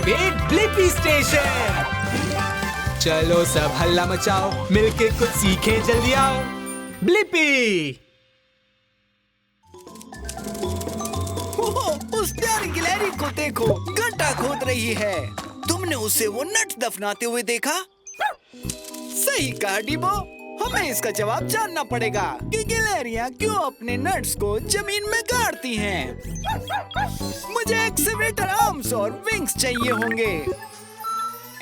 Activate Blippi station. चलो सब हल्ला मचाओ, मिलके कुछ सीखें, जल्दी आओ। ब्लिपी। उस प्यारी गिलहरी को देखो, गड्ढा खोद रही है। तुमने उसे वो नट दफनाते हुए देखा? सही कहा डिबो, हमें इसका जवाब जानना पड़ेगा कि गिलहरियां क्यों अपने नट्स को जमीन में गाड़ती हैं। मुझे एक्सकेवेटर आर्म्स और विंग्स चाहिए होंगे।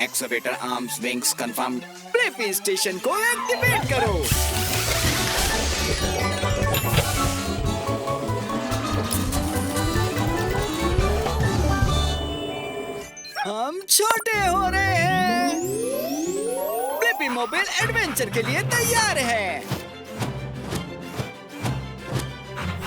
Excavator arms wings confirmed. Blippi station को एक्टिवेट करो। हम छोटे हो रहे हैं। ब्लिपी मोबाइल एडवेंचर के लिए तैयार है।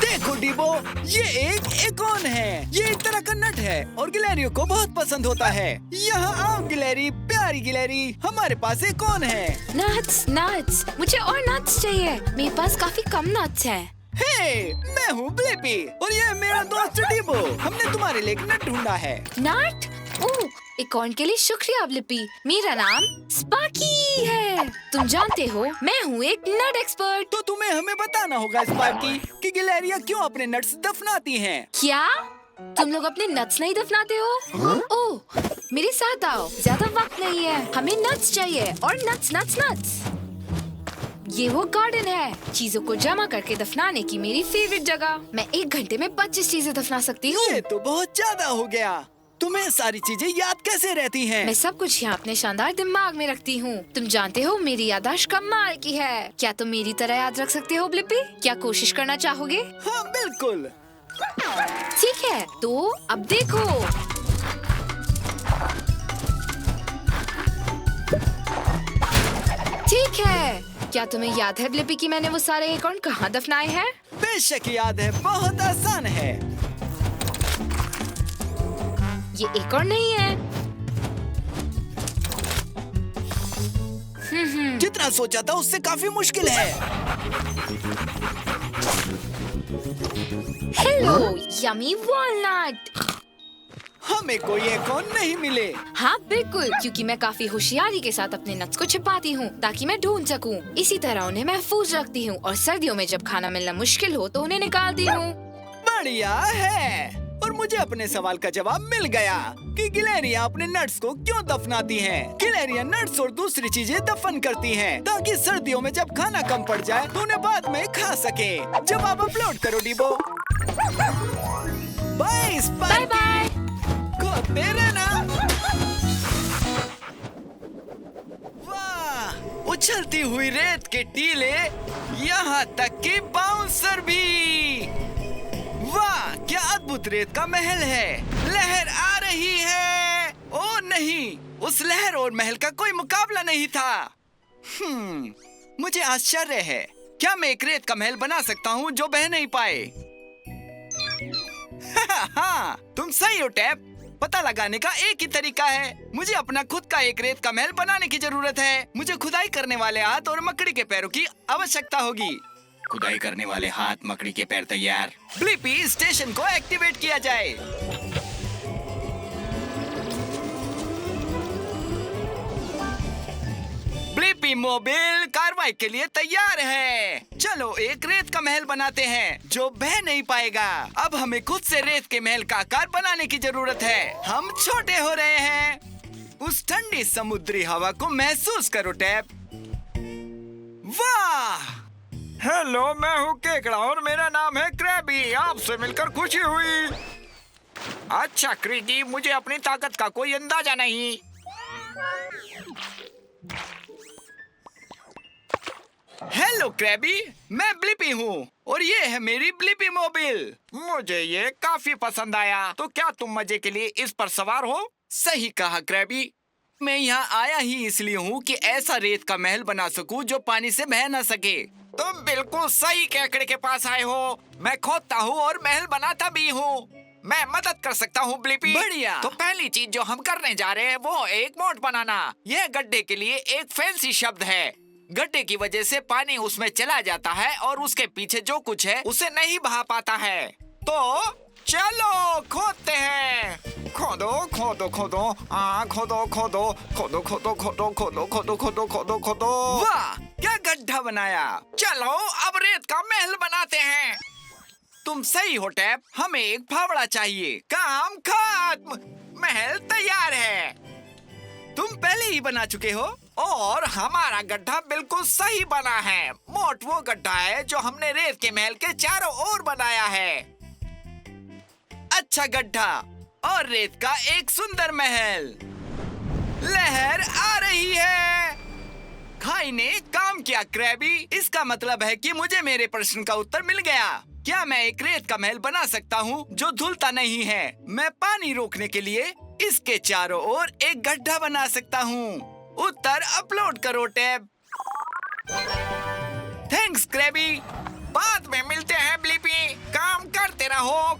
देखो डिबो, ये एक एकोन है। ये एक तरह का नट है और गिलहरियों को बहुत पसंद होता है। यहाँ आओ गिलहरी, प्यारी गिलहरी, हमारे पास एकोन है। नट्स, नट्स, मुझे और नट्स चाहिए। मेरे पास काफी कम नट्स हैं। हे, मैं हूँ ब्लिपी और ये मेरा दोस्त डिबो। हमने तुम्हारे लिए एक नट ढूंढा है। नट? ओह, एकोन के लिए शुक्रिया ब्लिपी। मेरा नाम स्पार्की है। तुम जानते हो, मैं हूँ एक नट एक्सपर्ट। तो तुम्हें हमें बताना होगा स्पार्की कि गिलहरियां क्यों अपने नट्स दफनाती हैं। क्या तुम लोग अपने नट्स नहीं दफनाते हो? ओह, मेरे साथ आओ, ज्यादा वक्त नहीं है। हमें नट्स चाहिए और नट्स नट्स नट्स। ये वो गार्डन है, चीजों को जमा करके दफनाने की मेरी फेवरेट जगह। मैं 1 घंटे में 25 चीजें दफना सकती हूँ। ये तो बहुत ज्यादा हो गया। तुम्हें सारी चीजें याद कैसे रहती हैं? मैं सब कुछ यहाँ अपने शानदार दिमाग में रखती हूँ। तुम जानते हो, मेरी याददाश्त कमाल की है। क्या तुम मेरी तरह याद रख सकते हो ब्लिपी? क्या कोशिश करना चाहोगे? हाँ बिल्कुल। ठीक है, तो अब देखो। ठीक है, क्या तुम्हें याद है ब्लिपी कि मैंने वो सारे एकोन कहाँ दफनाए हैं? बेशक याद है, बहुत आसान है। ये एकोन नहीं है। जितना सोचा था उससे काफी मुश्किल है। Hello yummy walnut. हमें कोई एकोन नहीं मिले। हाँ बिल्कुल, क्योंकि मैं काफी होशियारी के साथ अपने नट्स को छिपाती हूँ ताकि मैं ढूंढ सकूँ। इसी तरह उन्हें महफूज रखती हूँ और सर्दियों में जब खाना मिलना मुश्किल हो तो उन्हें निकालती हूँ। बढ़िया है। और मुझे अपने सवाल का जवाब मिल गया कि गिलहरियां अपने नट्स को क्यों दफनाती हैं। गिलहरियां नट्स और दूसरी चीजें दफन करती हैं ताकि सर्दियों में जब खाना कम पड़ जाए तो उन्हें बाद में खा सके। जवाब अपलोड करो डिबो। Bye bye bye. खोदते रहना। वाह, उछलती हुई रेत के टीले, यहाँ तक कि बाउंसर भी। वाह, क्या अद्भुत रेत का महल है। लहर आ रही है। ओ नहीं, उस लहर और महल का कोई मुकाबला नहीं था। मुझे आश्चर्य है, क्या मैं एक रेत का महल बना सकता हूँ जो बह नहीं पाए? हाँ, तुम सही हो टैप। पता लगाने का एक ही तरीका है। मुझे अपना खुद का एक रेत का महल बनाने की जरूरत है। मुझे खुदाई करने वाले हाथ और मकड़ी के पैरों की आवश्यकता होगी। खुदाई करने वाले हाथ, मकड़ी के पैर तैयार। ब्लिपी स्टेशन को एक्टिवेट किया जाए। ब्लिपी मोबाइल कार्रवाई के लिए तैयार है। चलो एक रेत का महल बनाते हैं जो बह नहीं पाएगा। अब हमें खुद से रेत के महल का आकार बनाने की जरूरत है। हम छोटे हो रहे हैं। उस ठंडी समुद्री हवा को महसूस करो टैप। वाह! हेलो, मैं हूँ केकड़ा और मेरा नाम है क्रैबी। आपसे मिलकर खुशी हुई। अच्छा क्रिगी, मुझे अपनी ताकत का कोई अंदाजा नहीं। हेलो क्रैबी, मैं ब्लिपी हूँ और ये है मेरी ब्लिपी मोबाइल। मुझे ये काफी पसंद आया। तो क्या तुम मजे के लिए इस पर सवार हो? सही कहा क्रैबी। मैं यहाँ आया ही इसलिए हूँ कि ऐसा रेत का महल बना सकूँ जो पानी से बह न सके। तुम बिल्कुल सही केकड़े के पास आए हो। मैं खोदता हूँ और महल बनाता भी हूँ। मैं मदद कर सकता हूँ ब्लिपी। बढ़िया। तो पहली चीज जो हम करने जा रहे हैं वो एक मोट बनाना। यह गड्ढे के लिए एक फैंसी शब्द है। गड्ढे की वजह से पानी उसमें चला जाता है और उसके पीछे जो कुछ है उसे नहीं बहा पाता है। तो चलो खोदते हैं। खोदो खोदो खोदो, खोदो खोदो खोदो खोदो खोदो खोदो खोदो खोदो खोदो खोदो। वाह, क्या गड्ढा बनाया। चलो अब रेत का महल बनाते हैं। तुम सही हो टैप, हमें एक फावड़ा चाहिए। काम खत्म, महल तैयार है। तुम पहले ही बना चुके हो और हमारा गड्ढा बिल्कुल सही बना है। मोट वो गड्ढा है जो हमने रेत के महल के चारों ओर बनाया है। अच्छा गड्ढा और रेत का एक सुंदर महल। लहर आ रही है। खाई ने काम किया क्रैबी। इसका मतलब है कि मुझे मेरे प्रश्न का उत्तर मिल गया। क्या मैं एक रेत का महल बना सकता हूँ जो धुलता नहीं है? मैं पानी रोकने के लिए इसके चारों ओर एक गड्ढा बना सकता हूँ। उत्तर अपलोड करो टैब। Thanks Krabby. बाद में मिलते हैं ब्लिपी। काम करते रहो।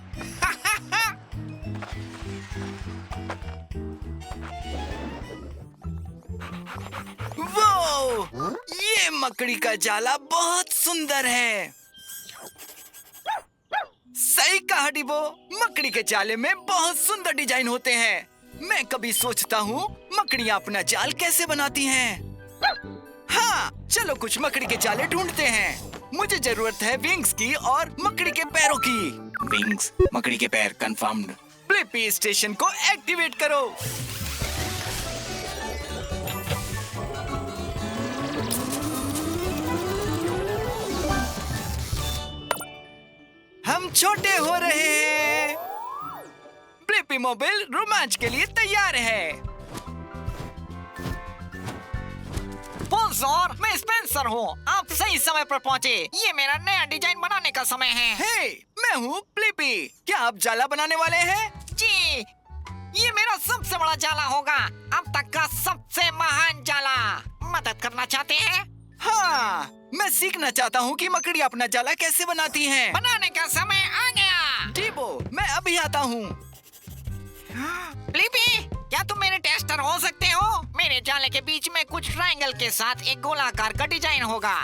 वो ये मकड़ी का जाला बहुत सुंदर है। सही कहा डिबो, मकड़ी के जाले में बहुत सुंदर डिजाइन होते हैं। मैं कभी सोचता हूँ मकड़ियाँ अपना जाल कैसे बनाती हैं। हाँ, चलो कुछ मकड़ी के जाले ढूंढते हैं। मुझे जरूरत है विंग्स की और मकड़ी के पैरों की। विंग्स, मकड़ी के पैर कंफर्म्ड। ब्लिपी स्टेशन को एक्टिवेट करो। हम छोटे हो रहे हैं। ब्लिपी मोबाइल रोमांच के लिए तैयार है। बोनज़ोर, मैं स्पेंसर हूँ। आप सही समय पर पहुँचे। ये मेरा नया डिजाइन बनाने का समय है। हे, मैं हूँ ब्लिपी। क्या आप जाला बनाने वाले हैं? जी, ये मेरा सबसे बड़ा जाला होगा। अब तक का सबसे महान जाला। मदद करना चाहते हैं? हाँ, मैं सीखना चाहता हूँ कि मकड़ी अपना जाला कैसे बनाती हैं। बनाने का समय आ गया। डिबो, मैं अभी आता हूँ। ब्लिपी, क्या तुम मेरे टेस्टर हो सकते हो? मेरे जाले के बीच में कुछ ट्रायंगल के साथ एक गोलाकार का डिजाइन होगा।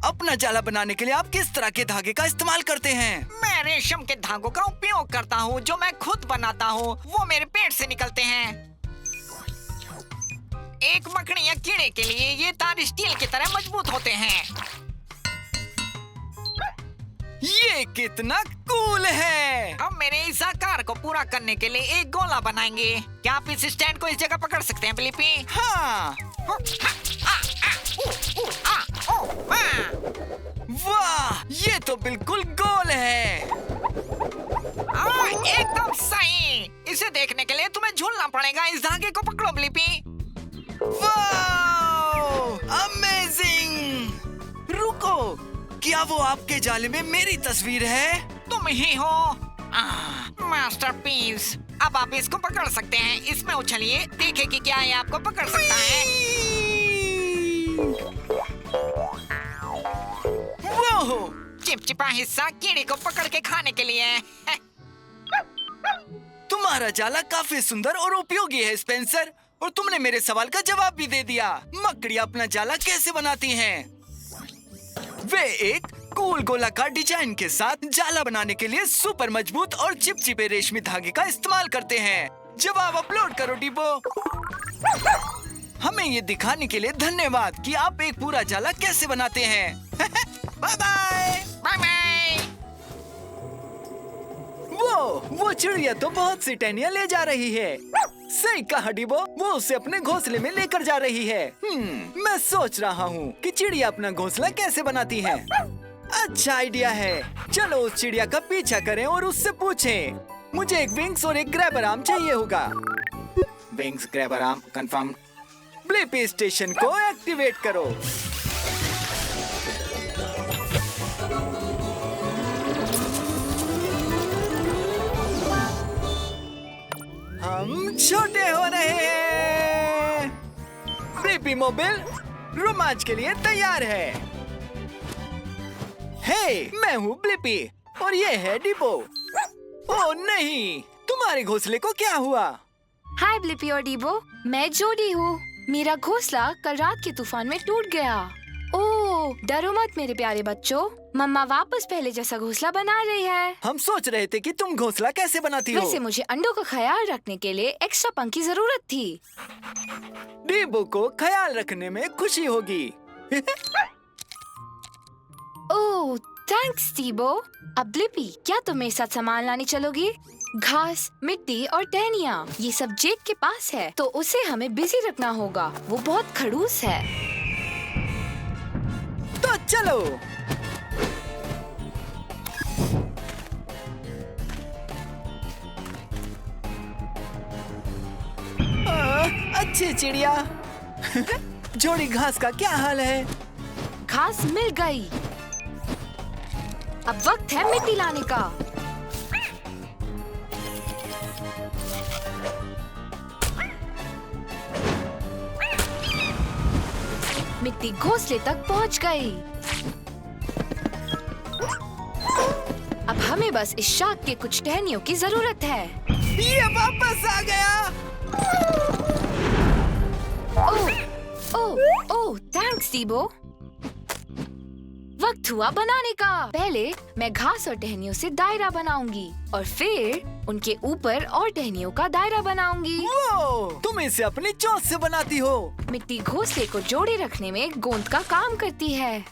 अपना जाला बनाने के लिए आप किस तरह के धागे का इस्तेमाल करते हैं? मैं रेशम के धागों का उपयोग करता हूँ जो मैं खुद बनाता हूँ। वो मेरे पेट से निकलते हैं। एक मकड़ी या कीड़े के लिए ये तार स्टील की तरह मजबूत होते हैं। ये कितना कूल है। हम मेरे इस आकार को पूरा करने के लिए एक गोला बनाएंगे। क्या आप इस स्टैंड को इस जगह पकड़ सकते हैं ब्लिपी? हाँ। वाह, ये तो बिल्कुल गोल है। एकदम सही। इसे देखने के लिए तुम्हें झूलना पड़ेगा। इस धागे को पकड़ो ब्लिपी। वाह, अमेजिंग। रुको, क्या वो आपके जाले में मेरी तस्वीर है? तुम ही हो। मास्टरपीस। अब आप इसको पकड़ सकते हैं। इसमें उछलिए, देखिए कि क्या ये आपको पकड़ सकता है। वो चिपचिपा हिस्सा कीड़े को पकड़ के खाने के लिए है। तुम्हारा जाला काफी सुंदर और उपयोगी है स्पेंसर, और तुमने मेरे सवाल का जवाब भी दे दिया। मकड़ियाँ अपना जाला कैसे बनाती हैं? वे एक कूल गोलाकार डिजाइन के साथ जाला बनाने के लिए सुपर मजबूत और चिपचिपे रेशमी धागे का इस्तेमाल करते हैं। जवाब अपलोड करो डिबो। हमें ये दिखाने के लिए धन्यवाद कि आप एक पूरा जाला कैसे बनाते हैं। Bye bye. Bye bye. वो चिड़िया तो बहुत सी टहनियाँ ले जा रही है। सही कहा डिबो, वो उसे अपने घोंसले में लेकर जा रही है। मैं सोच रहा हूँ कि चिड़िया अपना घोंसला कैसे बनाती है। अच्छा आइडिया है। चलो उस चिड़िया का पीछा करें और उससे पूछें। मुझे एक विंग्स और एक ग्रैबर आर्म चाहिए होगा। Wings, grabber arm confirm. Blippi station को एक्टिवेट करो। हम छोटे हो रहे हैं। ब्लिपी मोबाइल रोमांच के लिए तैयार है। हे, मैं हूँ ब्लिपी और ये है डिबो। ओह नहीं, तुम्हारे घोंसले को क्या हुआ? हाय ब्लिपी और डीबो, मैं जोडी हूँ। मेरा घोंसला कल रात के तूफान में टूट गया। ओह, ओह, डरो मत मेरे प्यारे बच्चों, मम्मा वापस पहले जैसा घोंसला बना रही है। हम सोच रहे थे कि तुम घोंसला कैसे बनाती हो। वैसे मुझे अंडों का ख्याल रखने के लिए एक्स्ट्रा पंख की जरूरत थी। डीबो को ख्याल रखने में खुशी होगी। ओह, थैंक्स टीबो। अब ब्लिपी, क्या तुम मेरे साथ सामान लाने चलोगी? घास, मिट्टी और टहनियाँ, ये सब जेक के पास है, तो उसे हमें बिजी रखना होगा। वो बहुत खड़ूस है। तो चलो। अच्छी चिड़िया। जोड़ी घास का क्या हाल है? घास मिल गई। अब वक्त है मिट्टी लाने का। मिट्टी घोंसले तक पहुंच गई। अब हमें बस इस शाख के कुछ टहनियों की जरूरत है। ये वापस आ गया। ओह, ओह, ओह, थैंक्स टीबो। वक्त हुआ बनाने का। पहले मैं घास और टहनियों से दायरा बनाऊंगी और फिर उनके ऊपर और टहनियों का दायरा बनाऊंगी। तुम इसे अपनी चोंच से बनाती हो। मिट्टी घोंसले को जोड़े रखने में गोंद का काम करती है।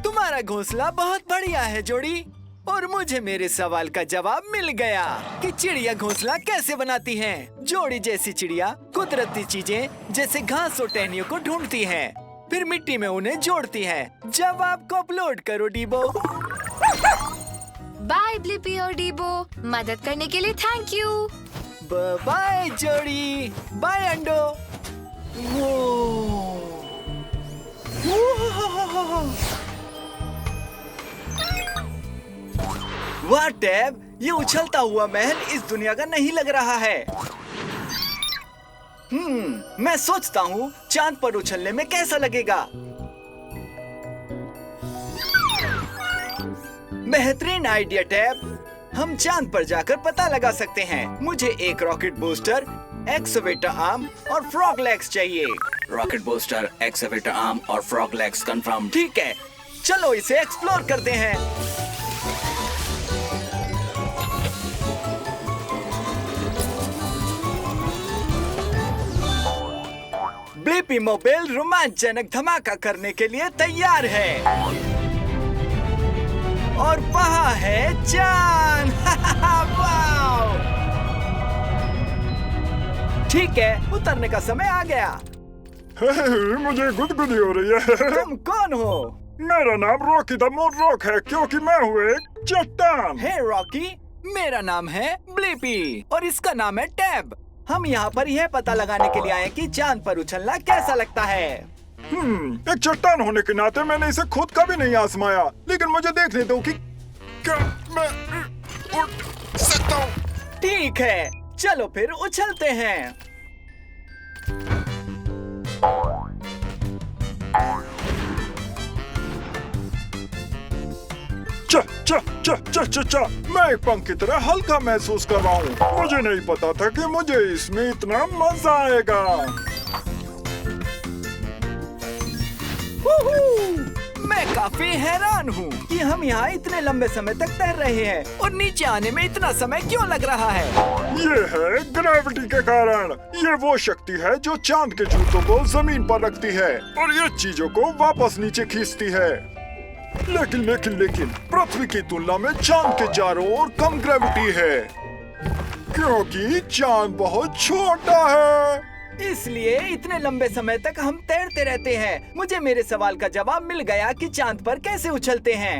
तुम्हारा घोंसला बहुत बढ़िया है जोड़ी। और मुझे मेरे सवाल का जवाब मिल गया कि चिड़िया घोंसला कैसे बनाती हैं। जोड़ी जैसी चिड़िया कुदरती चीजें जैसे घास और टहनियों को ढूंढती हैं, फिर मिट्टी में उन्हें जोड़ती है। जवाब को अपलोड करो डीबो। बाय ब्लिपी और डीबो, मदद करने के लिए थैंक यू। बाय जोड़ी, बाय अंडो। वाह टैब, ये उछलता हुआ महल इस दुनिया का नहीं लग रहा है। मैं सोचता हूँ चांद पर उछलने में कैसा लगेगा। बेहतरीन आइडिया टैब। हम चांद पर जाकर पता लगा सकते हैं। मुझे एक रॉकेट बूस्टर, एक्सवेटर आर्म और फ्रॉग लेग्स चाहिए। रॉकेट बूस्टर, एक्सवेटर आर्म और फ्रॉग लेग्स कंफर्म। ठीक है, चलो इसे एक्सप्लोर करते हैं। ब्लिपी मोबाइल रोमांचजनक धमाका करने के लिए तैयार है। और वहाँ है चांद। वाव! ठीक है, उतरने का समय आ गया। मुझे गुदगुदी हो रही है। तुम कौन हो? मेरा नाम रॉकी द मून रॉक है क्योंकि मैं हूँ एक चट्टान। हे रॉकी, मेरा नाम है ब्लिपी और इसका नाम है टैब। हम यहाँ पर यह पता लगाने के लिए आए कि चांद पर उछलना कैसा लगता है। एक चट्टान होने के नाते मैंने इसे खुद कभी नहीं आजमाया, लेकिन मुझे देखने दो कि क्या मैं उड़ सकता हूँ। ठीक है, चलो फिर उछलते हैं। चा चा चा चा चा चा, मैं एक पंख की तरह हल्का महसूस कर रहा हूँ। मुझे नहीं पता था कि मुझे इसमें इतना मजा आएगा। मैं काफी हैरान हूँ कि हम यहाँ इतने लंबे समय तक तैर रहे हैं और नीचे आने में इतना समय क्यों लग रहा है। ये है ग्रेविटी के कारण। ये वो शक्ति है जो चांद के जूतों को जमीन पर रखती है और ये चीजों को वापस नीचे खींचती है। लेकिन पृथ्वी की तुलना में चांद के चारों ओर कम ग्रेविटी है क्योंकि चांद बहुत छोटा है। इसलिए इतने लंबे समय तक हम तैरते रहते हैं। मुझे मेरे सवाल का जवाब मिल गया कि चांद पर कैसे उछलते हैं।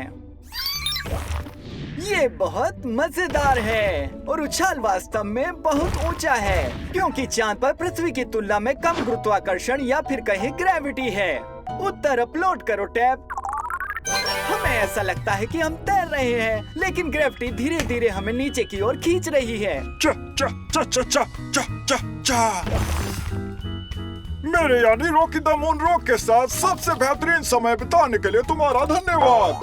ये बहुत मजेदार है और उछाल वास्तव में बहुत ऊंचा है क्योंकि चांद पर पृथ्वी की तुलना में कम गुरुत्वाकर्षण या फिर कहीं ग्रेविटी है। उत्तर अपलोड करो टैब। हमें ऐसा लगता है कि हम तैर रहे हैं, लेकिन ग्रेविटी धीरे धीरे हमें नीचे की ओर खींच रही है। चा चा चा चा चा चा चा चा। मेरे यानी रॉकी द मून रॉक के साथ सबसे बेहतरीन समय बिताने के लिए तुम्हारा धन्यवाद।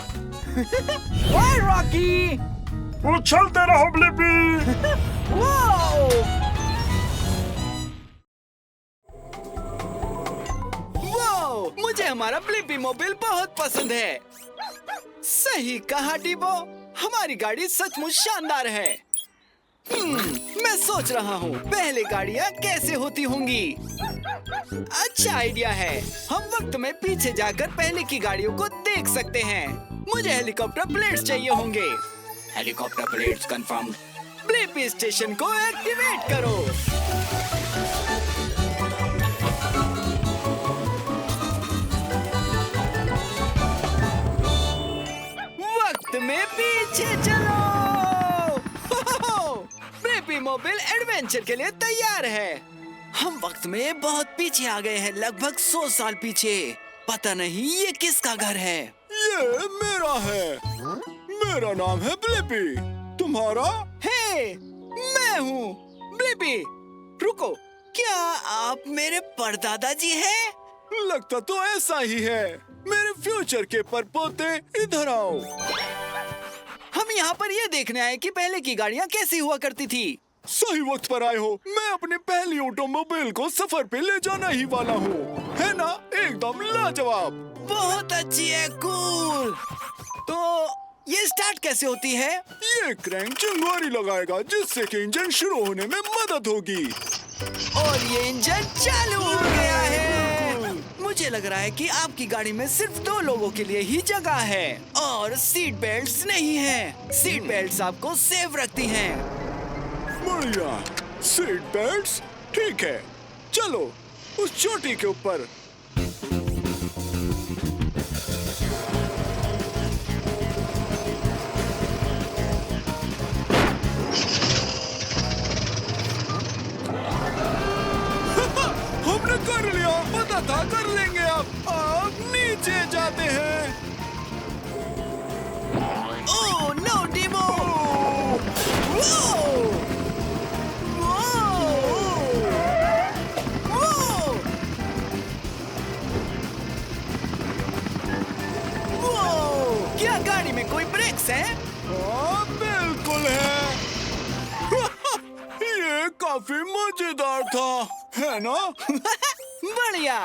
वाह रॉकी, उछलते रहो ब्लिपी। मुझे हमारा ब्लिपी मोबिल बहुत पसंद है। सही कहा डिबो, हमारी गाड़ी सचमुच शानदार है। मैं सोच रहा हूँ पहले गाड़ियाँ कैसे होती होंगी। अच्छा आइडिया है, हम वक्त में पीछे जाकर पहले की गाड़ियों को देख सकते हैं। मुझे हेलीकॉप्टर प्लेट्स चाहिए होंगे। Helicopter plates confirmed. Blippi station को एक्टिवेट करो। वक्त में पीछे चलो। ब्लिपी मोबिल एडवेंचर के लिए तैयार है। हम वक्त में बहुत पीछे आ गए हैं, लगभग 100 साल पीछे। पता नहीं ये किसका घर है। ये मेरा है। मेरा नाम है ब्लिपी। तुम्हारा? हे, मैं हूँ ब्लिपी। रुको, क्या आप मेरे परदादा जी हैं? लगता तो ऐसा ही है। मेरे फ्यूचर के परपोते, इधर आओ। हम यहाँ पर ये देखने आए कि पहले की गाड़ियाँ कैसी हुआ करती थी। सही वक्त पर आए हो। मैं अपनी पहली ऑटोमोबाइल को सफर पे ले जाना ही वाला हूँ। है ना, एकदम लाजवाब। बहुत अच्छी है, कूल। तो ये स्टार्ट कैसे होती है? ये क्रैंक चिंगारी लगाएगा जिससे कि इंजन शुरू होने में मदद होगी। और ये इंजन चालू हो गया है। मुझे लग रहा है कि आपकी गाड़ी में सिर्फ 2 लोगों के लिए ही जगह है और सीट बेल्ट्स नहीं है। सीट बेल्ट्स आपको सेफ रखती हैं। बढ़िया, सीट बेल्ट्स ठीक है। चलो उस चोटी के ऊपर। हमने कर लिया, पता था कर लेंगे। अब नीचे जाते हैं। ओह नो डिमो। क्या गाड़ी में कोई ब्रेक्स है? हाँ, बिल्कुल है। ये काफी मजेदार था, है ना? बढ़िया।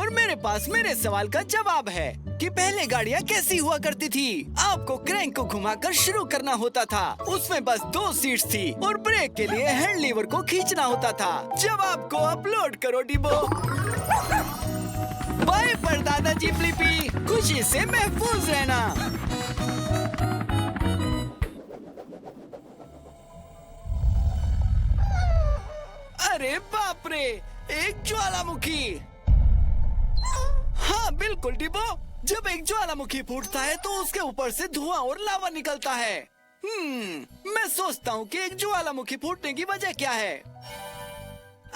और मेरे पास मेरे सवाल का जवाब है कि पहले गाड़ियाँ कैसी हुआ करती थी। आपको क्रैंक को घुमाकर शुरू करना होता था। उसमें बस 2 सीट्स थी और ब्रेक के लिए हैंड लीवर को खींचना होता था। जवाब को अपलोड करो डिबो। बाय परदादा जी ब्लिपी, खुशी से महफूज रहना। अरे बाप रे, एक ज्वालामुखी। हाँ बिल्कुल डिबो, जब एक ज्वालामुखी फूटता है तो उसके ऊपर से धुआं और लावा निकलता है। मैं सोचता हूँ कि एक ज्वालामुखी फूटने की वजह क्या है।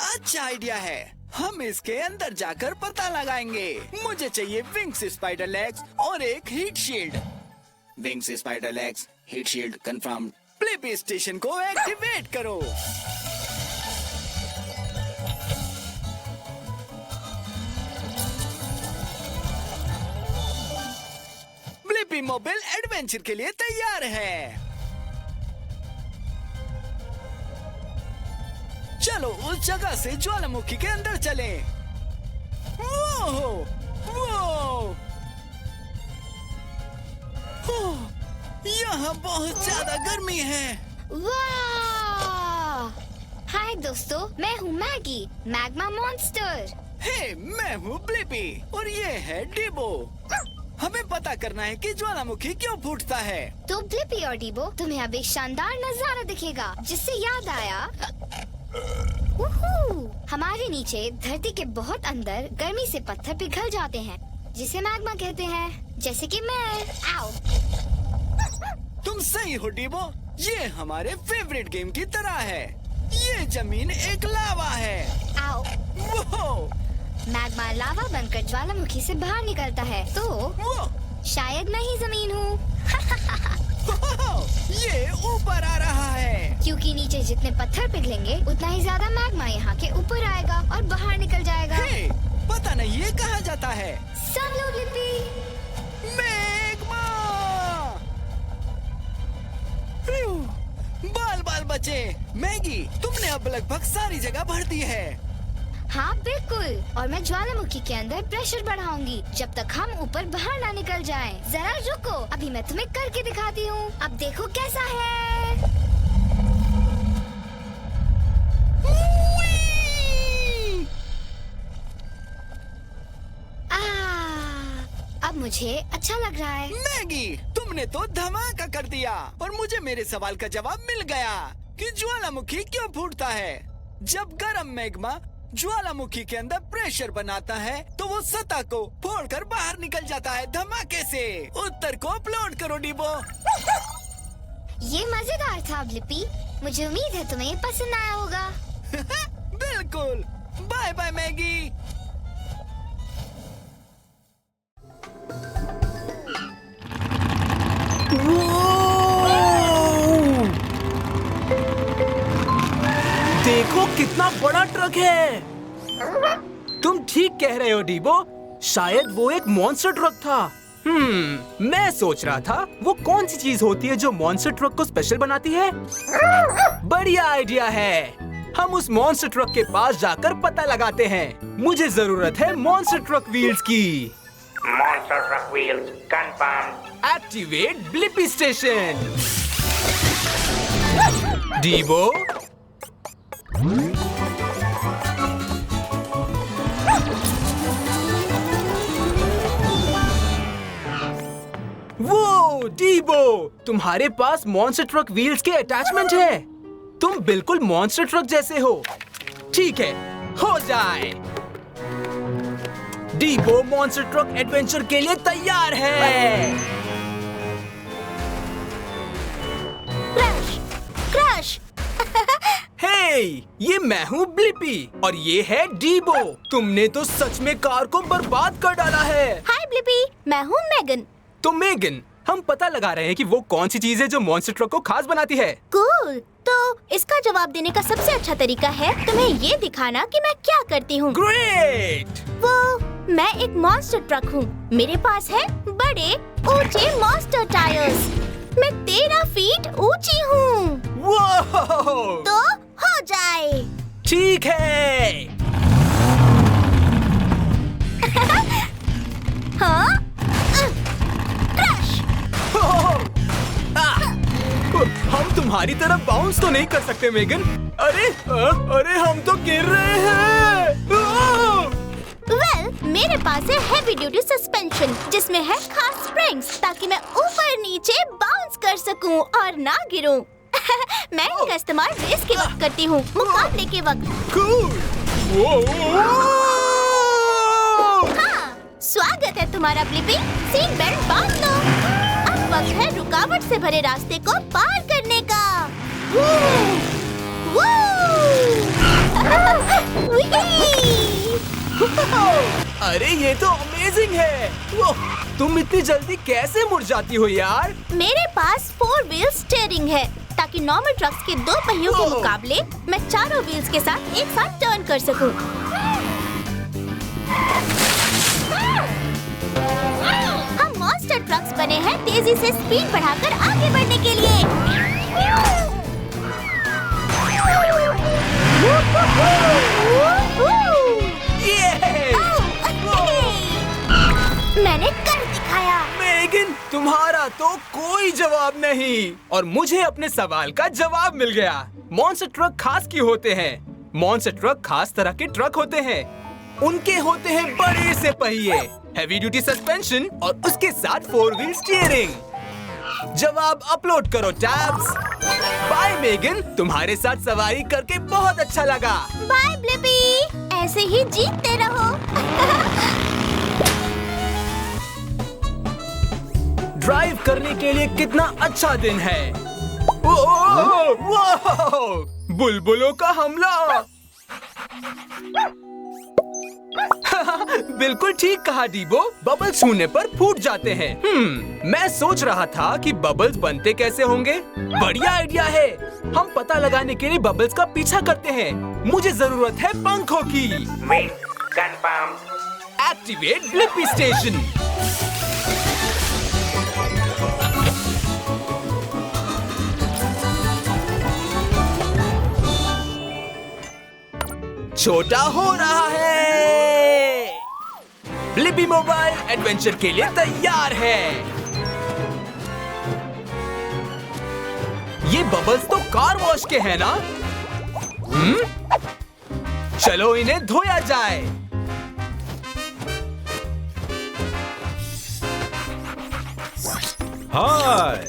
अच्छा आइडिया है, हम इसके अंदर जाकर पता लगाएंगे। मुझे चाहिए विंग्स स्पाइडर लेग्स और एक heat shield. Wings spider legs, heat shield confirmed. Blippi station को एक्टिवेट करो। ब्लिपी मोबिल एडवेंचर के लिए तैयार है। चलो उस जगह से ज्वालामुखी के अंदर चलें। वो यहाँ बहुत ज्यादा गर्मी है। वाह! हाय दोस्तों, मैं हूँ मैगी, मैग्मा मॉन्स्टर। हे, मैं हूँ ब्लिपी और ये है डिबो। हमें पता करना है कि ज्वालामुखी क्यों फूटता है। तो ब्लिपी और डिबो, तुम्हें अब एक शानदार नजारा दिखेगा, जिससे याद आया हमारे नीचे धरती के बहुत अंदर गर्मी से पत्थर पिघल जाते हैं, जिसे मैग्मा कहते हैं, जैसे कि मैं। आओ। तुम सही हो डिबो, ये हमारे फेवरेट गेम की तरह है। ये जमीन एक लावा है। आओ। वो मैग्मा लावा बनकर ज्वालामुखी से बाहर निकलता है, तो शायद मैं ही जमीन हूँ। ये ऊपर आ रहा है। क्योंकि नीचे जितने पत्थर पिघलेंगे उतना ही ज्यादा मैग्मा यहाँ के ऊपर आएगा और बाहर निकल जाएगा। हे, पता नहीं ये कहाँ जाता है। सब लोग लिपि। मैग्मा। बाल बाल बचे। मैगी, तुमने अब लगभग सारी जगह भर दी है। हाँ बिल्कुल, और मैं ज्वालामुखी के अंदर प्रेशर बढ़ाऊंगी जब तक हम ऊपर बाहर ना निकल जाएं। जरा रुको, अभी मैं तुम्हें करके दिखाती हूँ। अब देखो कैसा है। अब मुझे अच्छा लग रहा है। मैगी, तुमने तो धमाका कर दिया और मुझे मेरे सवाल का जवाब मिल गया कि ज्वालामुखी क्यों फूटता है। जब गर्म मैग्मा ज्वालामुखी के अंदर प्रेशर बनाता है तो वो सतह को फोड़कर बाहर निकल जाता है धमाके से। उत्तर को अपलोड करो डिबो। ये मजेदार था ब्लिपी, मुझे उम्मीद है तुम्हें पसंद आया होगा। बिल्कुल। Bye bye Maggie. देखो कितना बड़ा ट्रक है। तुम ठीक कह रहे हो डीबो, शायद वो एक मॉन्स्टर ट्रक था। मैं सोच रहा था वो कौन सी चीज होती है जो मॉन्स्टर ट्रक को स्पेशल बनाती है। बढ़िया आइडिया है, हम उस मॉन्स्टर ट्रक के पास जाकर पता लगाते हैं। मुझे जरूरत है मॉन्स्टर ट्रक व्हील्स की। Monster truck wheels confirmed. Activate Blippi station. डीबो, वो डीबो, तुम्हारे पास मॉन्स्टर ट्रक व्हील्स के अटैचमेंट है। तुम बिल्कुल मॉन्स्टर ट्रक जैसे हो। ठीक है, हो जाए। डीबो मॉन्स्टर ट्रक एडवेंचर के लिए तैयार है। Crush, crush. हे, ये मैं हूँ ब्लिपी और ये है डीबो। तुमने तो सच में कार को बर्बाद कर डाला है। हाय ब्लिपी, मैं हूँ मेगन। तो मेगन, हम पता लगा रहे हैं कि वो कौन सी चीज है जो मॉन्स्टर ट्रक को खास बनाती है। कूल, तो इसका जवाब देने का सबसे अच्छा तरीका है तुम्हें ये दिखाना कि मैं क्या करती हूँ। ग्रेट। मैं एक मॉन्स्टर ट्रक हूँ। मेरे पास है बड़े ऊंचे मॉन्स्टर टायर्स। मैं 13 फीट ऊंची हूँ। वो तो हो जाए। ठीक है। हाँ? क्रश। हम तुम्हारी तरफ बाउंस तो नहीं कर सकते मेगन। अरे हम तो गिर रहे हैं। मेरे पास है हेवी ड्यूटी सस्पेंशन जिसमें है खास स्प्रिंग्स ताकि मैं ऊपर नीचे बाउंस कर सकूं और ना गिरूं। मैं इनका इस्तेमाल रेस के वक्त करती हूँ, मुकाबले के वक्त। हाँ, स्वागत है तुम्हारा ब्लिपी। सीट बेल्ट बांध लो। अब वक्त है रुकावट से भरे रास्ते को पार करने का। अरे ये तो अमेजिंग है। वो, तुम इतनी जल्दी कैसे मुड़ जाती हो यार? मेरे पास 4 व्हील स्टीयरिंग है ताकि नॉर्मल ट्रक्स के 2 पहियों के मुकाबले मैं चारों व्हील्स के साथ एक साथ टर्न कर सकूं। हम मॉन्स्टर ट्रक्स बने हैं तेजी से स्पीड बढ़ाकर आगे बढ़ने के लिए। मैंने कर दिखाया। मेगन, तुम्हारा तो कोई जवाब नहीं और मुझे अपने सवाल का जवाब मिल गया। मॉन्स्टर ट्रक खास क्यों होते हैं? मॉन्स्टर ट्रक खास तरह के ट्रक होते हैं। उनके होते हैं बड़े से पहिए, हेवी ड्यूटी सस्पेंशन और उसके साथ 4 व्हील स्टीयरिंग। जवाब अपलोड करो टैब्स। बाय मेगन, तुम्हारे साथ सवारी करके बहुत अच्छा लगा। बाय ब्लिपी, ऐसे ही जीतते रहो। ड्राइव करने के लिए कितना अच्छा दिन है। बुलबुलों का हमला। बिल्कुल ठीक कहा डीबो, बबल्स छूने पर फूट जाते हैं। मैं सोच रहा था कि बबल्स बनते कैसे होंगे। बढ़िया आइडिया है। हम पता लगाने के लिए बबल्स का पीछा करते हैं। मुझे जरूरत है पंखों की। Wings confirmed. Activate Blippi station. छोटा हो रहा है। ब्लिपी मोबाइल एडवेंचर के लिए तैयार है। ये बबल्स तो कार वॉश के हैं ना? चलो इन्हें धोया जाए। हाय,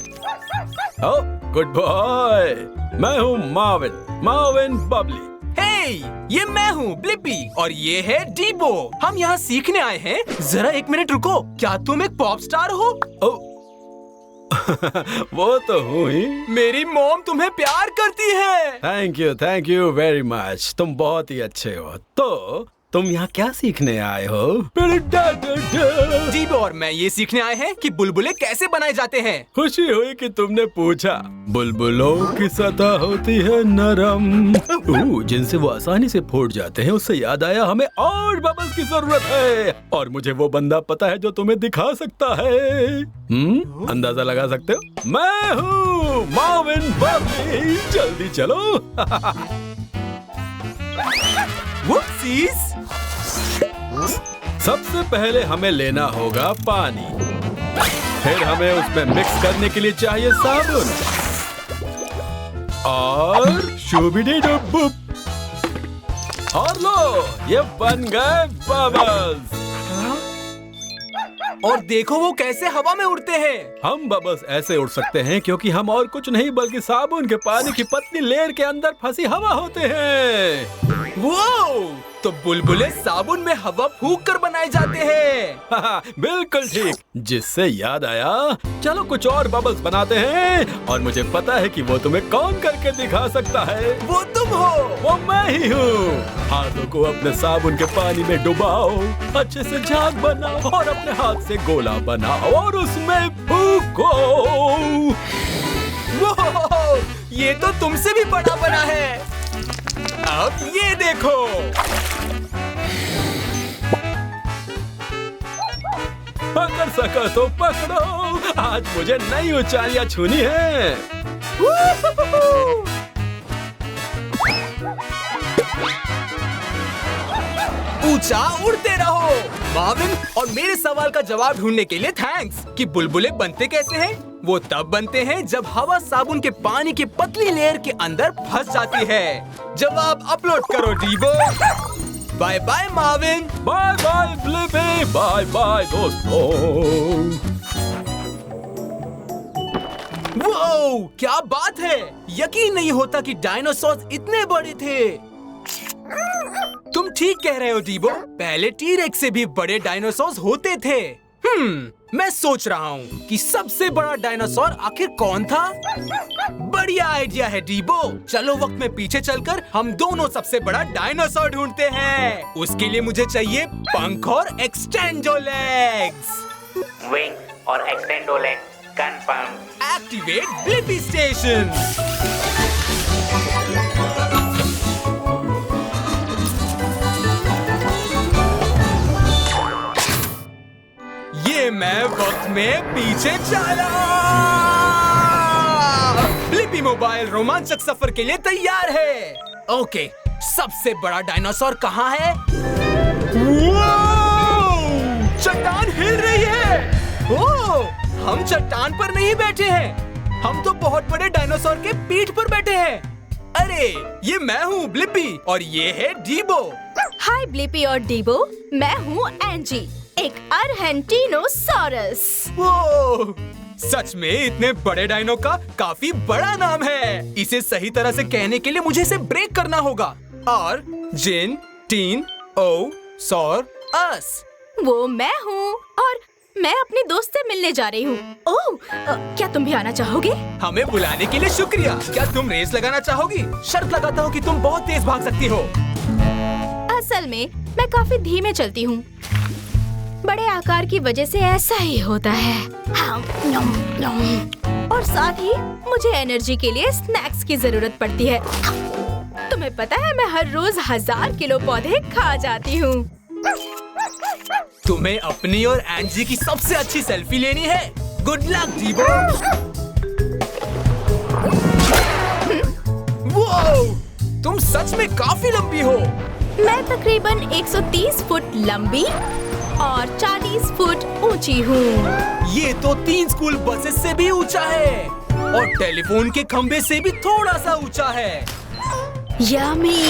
ओह गुड बॉय। मैं हूँ मार्विन बबली। हे, ये मैं हूँ ब्लिपी और ये है डीबो। हम यहाँ सीखने आए हैं। जरा एक मिनट रुको, क्या तुम एक पॉप स्टार हो? ओह वो तो हूँ ही। मेरी मॉम तुम्हें प्यार करती है। Thank you very much. तुम बहुत ही अच्छे हो। तो तुम यहाँ क्या सीखने आए हो? डीबो और मैं ये सीखने आए हैं कि बुलबुले कैसे बनाए जाते हैं। खुशी हुई कि तुमने पूछा। बुलबुलों की सतह होती है नरम, जिनसे वो आसानी से फूट जाते हैं। उससे याद आया, हमें और बबल्स की जरूरत है और मुझे वो बंदा पता है जो तुम्हें दिखा सकता है। अंदाजा लगा सकते हो? मैं हूँ मार्विन बबली। जल्दी चलो। Whoopsies! सबसे पहले हमें लेना होगा पानी, फिर हमें उसमें मिक्स करने के लिए चाहिए साबुन और शूबिडी-डुब-बुप। और लो, ये बन गए बबल्स। और देखो वो कैसे हवा में उड़ते हैं। हम बबल्स ऐसे उड़ सकते हैं क्योंकि हम और कुछ नहीं बल्कि साबुन के पानी की पतली लेयर के अंदर फंसी हवा होते हैं। वो तो बुलबुले साबुन में हवा फूंक कर बनाए जाते हैं। बिल्कुल ठीक। जिससे याद आया, चलो कुछ और बबल्स बनाते हैं और मुझे पता है कि वो तुम्हें कौन करके दिखा सकता है। वो तुम हो। वो मैं ही हूँ। हाथों को अपने साबुन के पानी में डुबाओ, अच्छे से झाग बनाओ और अपने हाथ से गोला बनाओ और उसमें फूंको। वो ये तो तुमसे भी बड़ा बना है। अब ये देखो। पकड़ सको तो पकड़ो। आज मुझे नई ऊंचाइयां छूनी है। ऊंचा उड़ते रहो। मार्विन, और मेरे सवाल का जवाब ढूंढने के लिए थैंक्स कि बुलबुले बनते कैसे हैं। वो तब बनते हैं जब हवा साबुन के पानी की पतली लेयर के अंदर फंस जाती है। जवाब अपलोड करो डीबो। Bye bye Marvin. Bye bye Blippi. Bye bye दोस्तों। वो क्या बात है। यकीन नहीं होता कि डायनासोर इतने बड़े थे। तुम ठीक कह रहे हो डीबो। पहले टी-रेक्स से भी बड़े डायनासोर होते थे। मैं सोच रहा हूँ कि सबसे बड़ा डायनासोर आखिर कौन था। बढ़िया आइडिया है डीबो। चलो वक्त में पीछे चलकर हम दोनों सबसे बड़ा डायनासोर ढूंढते हैं। उसके लिए मुझे चाहिए पंख और extendo legs. Wings or extendo legs. Confirmed. Activate Blippi station. ये मैं वक्त में पीछे चला। ब्लिपी मोबाइल रोमांचक सफर के लिए तैयार है। ओके, सबसे बड़ा डायनासोर कहाँ है? चट्टान हिल रही है। ओह, हम चट्टान पर नहीं बैठे हैं। हम तो बहुत बड़े डायनासोर के पीठ पर बैठे हैं। अरे, ये मैं हूँ ब्लिपी और ये है डीबो। हाय ब्लिपी और डीबो, मैं हूँ एंजी, एक अर्जेंटीनोसॉरस। वो सच में इतने बड़े डायनो का काफी बड़ा नाम है। इसे सही तरह से कहने के लिए मुझे इसे ब्रेक करना होगा। और जिन टीन ओ सॉर अस। वो मैं हूँ और मैं अपने दोस्त से मिलने जा रही हूँ। ओह, क्या तुम भी आना चाहोगे? हमें बुलाने के लिए शुक्रिया। क्या तुम रेस लगाना चाहोगी? शर्त लगाता हूँ कि तुम बहुत तेज भाग सकती हो। असल में मैं काफी धीमे चलती हूँ। बड़े आकार की वजह से ऐसा ही होता है। और साथ ही मुझे एनर्जी के लिए स्नैक्स की जरूरत पड़ती है। तुम्हें पता है, मैं हर रोज 1000 किलो पौधे खा जाती हूँ। तुम्हें अपनी और एंजी की सबसे अच्छी सेल्फी लेनी है। Good luck डीबो। वो तुम सच में काफी लंबी हो। मैं तकरीबन 130 फुट लंबी और 40 फुट ऊंची हूँ। ये तो 3 स्कूल बसेस से भी ऊंचा है और टेलीफोन के खंभे से भी थोड़ा सा ऊंचा है। यम्मी।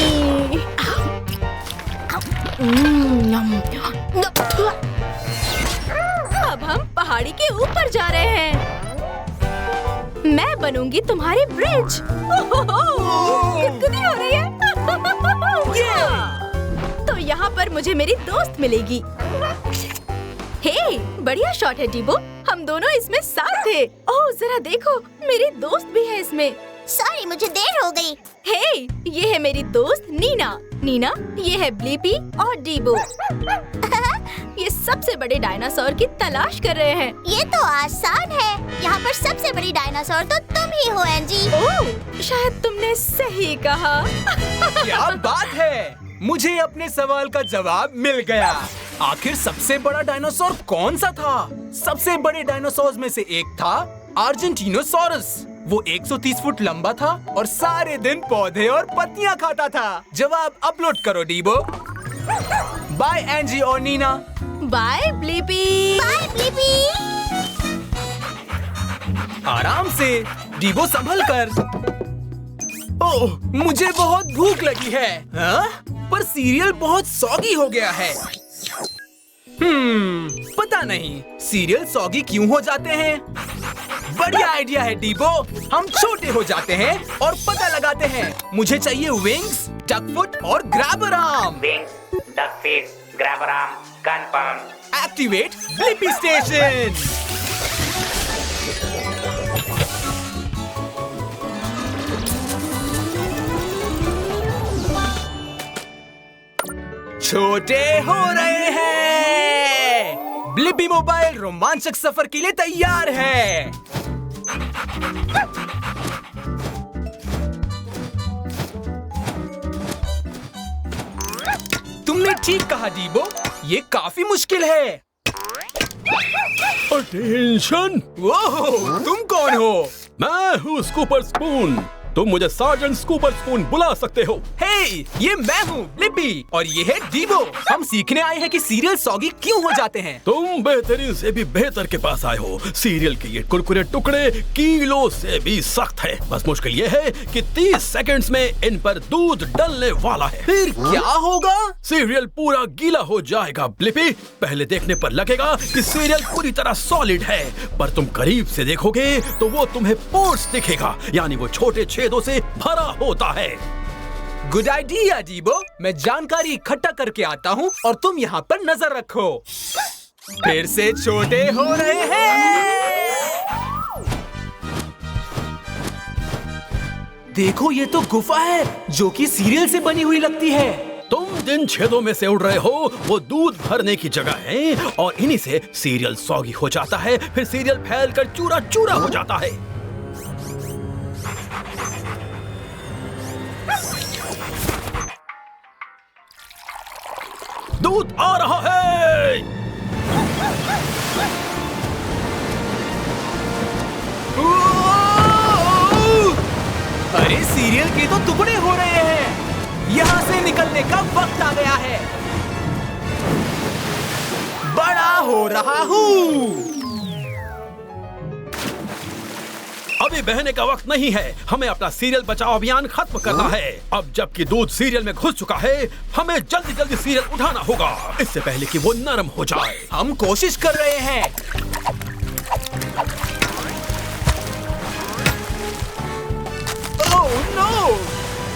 अब हम पहाड़ी के ऊपर जा रहे हैं। मैं बनूंगी तुम्हारी ब्रिज। गुदगुदी हो रही है। तो यहाँ पर मुझे मेरी दोस्त मिलेगी। हे, बढ़िया शॉट है डीबो। हम दोनों इसमें साथ थे। ओह, जरा देखो, मेरी दोस्त भी है इसमें। सॉरी, मुझे देर हो गई। हे, ये है मेरी दोस्त नीना। नीना, ये है ब्लीपी और डीबो। ये सबसे बड़े डायनासोर की तलाश कर रहे हैं। ये तो आसान है। यहाँ पर सबसे बड़ी डायनासोर तो तुम ही हो, एंजी। ओह, शायद तुमने सही कहा। क्या बात है! मुझे अपने सवाल का जवाब मिल गया। आखिर सबसे बड़ा डायनासोर कौन सा था? सबसे बड़े डायनासोर में से एक था अर्जेंटीनोसॉरस। वो 130 फुट लंबा था और सारे दिन पौधे और पत्तियां खाता था। जवाब अपलोड करो डीबो। बाय एंजी और नीना। बाय ब्लीपी। बाय ब्लीपी। आराम से डीबो, संभल कर। ओह, मुझे बहुत भूख लगी है। हाँ? पर सीरियल बहुत सॉगी हो गया है। पता नहीं सीरियल सॉगी क्यों हो जाते हैं। बढ़िया आइडिया है डीबो। हम छोटे हो जाते हैं और पता लगाते हैं। मुझे चाहिए विंग्स, डकफुट और grabber arm. Wings, duckfoot, grabber arm, confirm. Activate Blippi station. छोटे हो रहे हैं। ब्लिपी मोबाइल रोमांचक सफर के लिए तैयार है। तुमने ठीक कहा डीबो, ये काफी मुश्किल है। अटेंशन! ओह, तुम कौन हो? मैं हूँ स्कूपर स्पून। तुम मुझे सार्जेंट स्कूपर स्पून बुला सकते हो। हे, ये मैं हूँ ब्लिपी और ये है डीबो। हम सीखने आए हैं कि सीरियल सॉगी क्यों हो जाते हैं। तुम बेहतरीन से भी बेहतर के पास आए हो। सीरियल के ये कुरकुरे टुकड़े किलो से भी सख्त है। बस मुश्किल ये है कि 30 सेकंड्स में इन पर दूध डलने वाला है। फिर क्या होगा? सीरियल पूरा गीला हो जाएगा ब्लिपी। पहले देखने पर लगेगा कि सीरियल पूरी तरह सॉलिड है, पर तुम करीब से देखोगे तो वो तुम्हें पोर्स दिखेगा, यानी वो छोटे छेदों से भरा होता है। Good idea डीबो। मैं जानकारी इकट्ठा करके आता हूँ और तुम यहाँ पर नजर रखो। फिर से छोटे हो रहे हैं। देखो, ये तो गुफा है जो कि सीरियल से बनी हुई लगती है। तुम जिन छेदों में से उड़ रहे हो वो दूध भरने की जगह है और इन्हीं से सीरियल सॉगी हो जाता है। फिर सीरियल फैलकर चूरा चूरा हो जाता है। दूध आ रहा है। अरे, सीरियल के तो टुकड़े हो रहे हैं। यहाँ से निकलने का वक्त आ गया है। बड़ा हो रहा हूँ। अभी बहने का वक्त नहीं है। हमें अपना सीरियल बचाओ अभियान खत्म करना है। अब जबकि दूध सीरियल में घुस चुका है, हमें जल्दी जल्दी सीरियल उठाना होगा, इससे पहले कि वो नरम हो जाए। हम कोशिश कर रहे हैं। Oh no!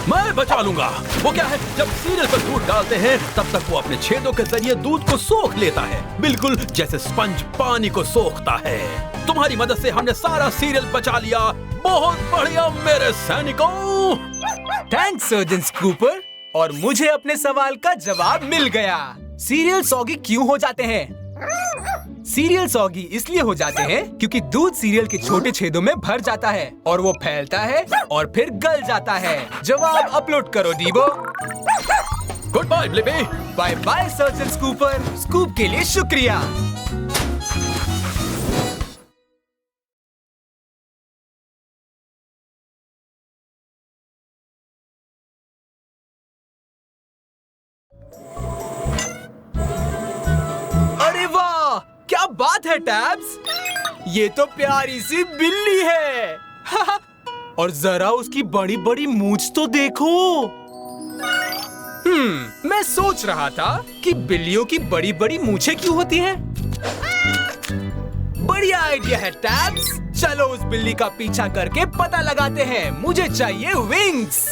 मैं बचा लूंगा। वो क्या है, जब सीरियल पर दूध डालते हैं तब तक वो अपने छेदों के जरिए दूध को सोख लेता है, बिल्कुल जैसे स्पंज पानी को सोखता है। तुम्हारी मदद से हमने सारा सीरियल बचा लिया। बहुत बढ़िया मेरे सैनिकों। Thanks surgeon scooper. और मुझे अपने सवाल का जवाब मिल गया। सीरियल सॉगी क्यों हो जाते हैं? सीरियल सॉगी इसलिए हो जाते हैं क्योंकि दूध सीरियल के छोटे छेदों में भर जाता है और वो फैलता है और फिर गल जाता है। जवाब अपलोड करो डीबो। Good bye Blippi. Bye bye surgeon scooper. Scoop के लिए शुक्रिया। क्या बात है टैब्स, ये तो प्यारी सी बिल्ली है। और जरा उसकी बड़ी बड़ी मूंछ तो देखो। मैं सोच रहा था कि बिल्लियों की बड़ी बड़ी मूंछें क्यों होती हैं? बढ़िया आइडिया है टैब्स, चलो उस बिल्ली का पीछा करके पता लगाते हैं। मुझे चाहिए wings.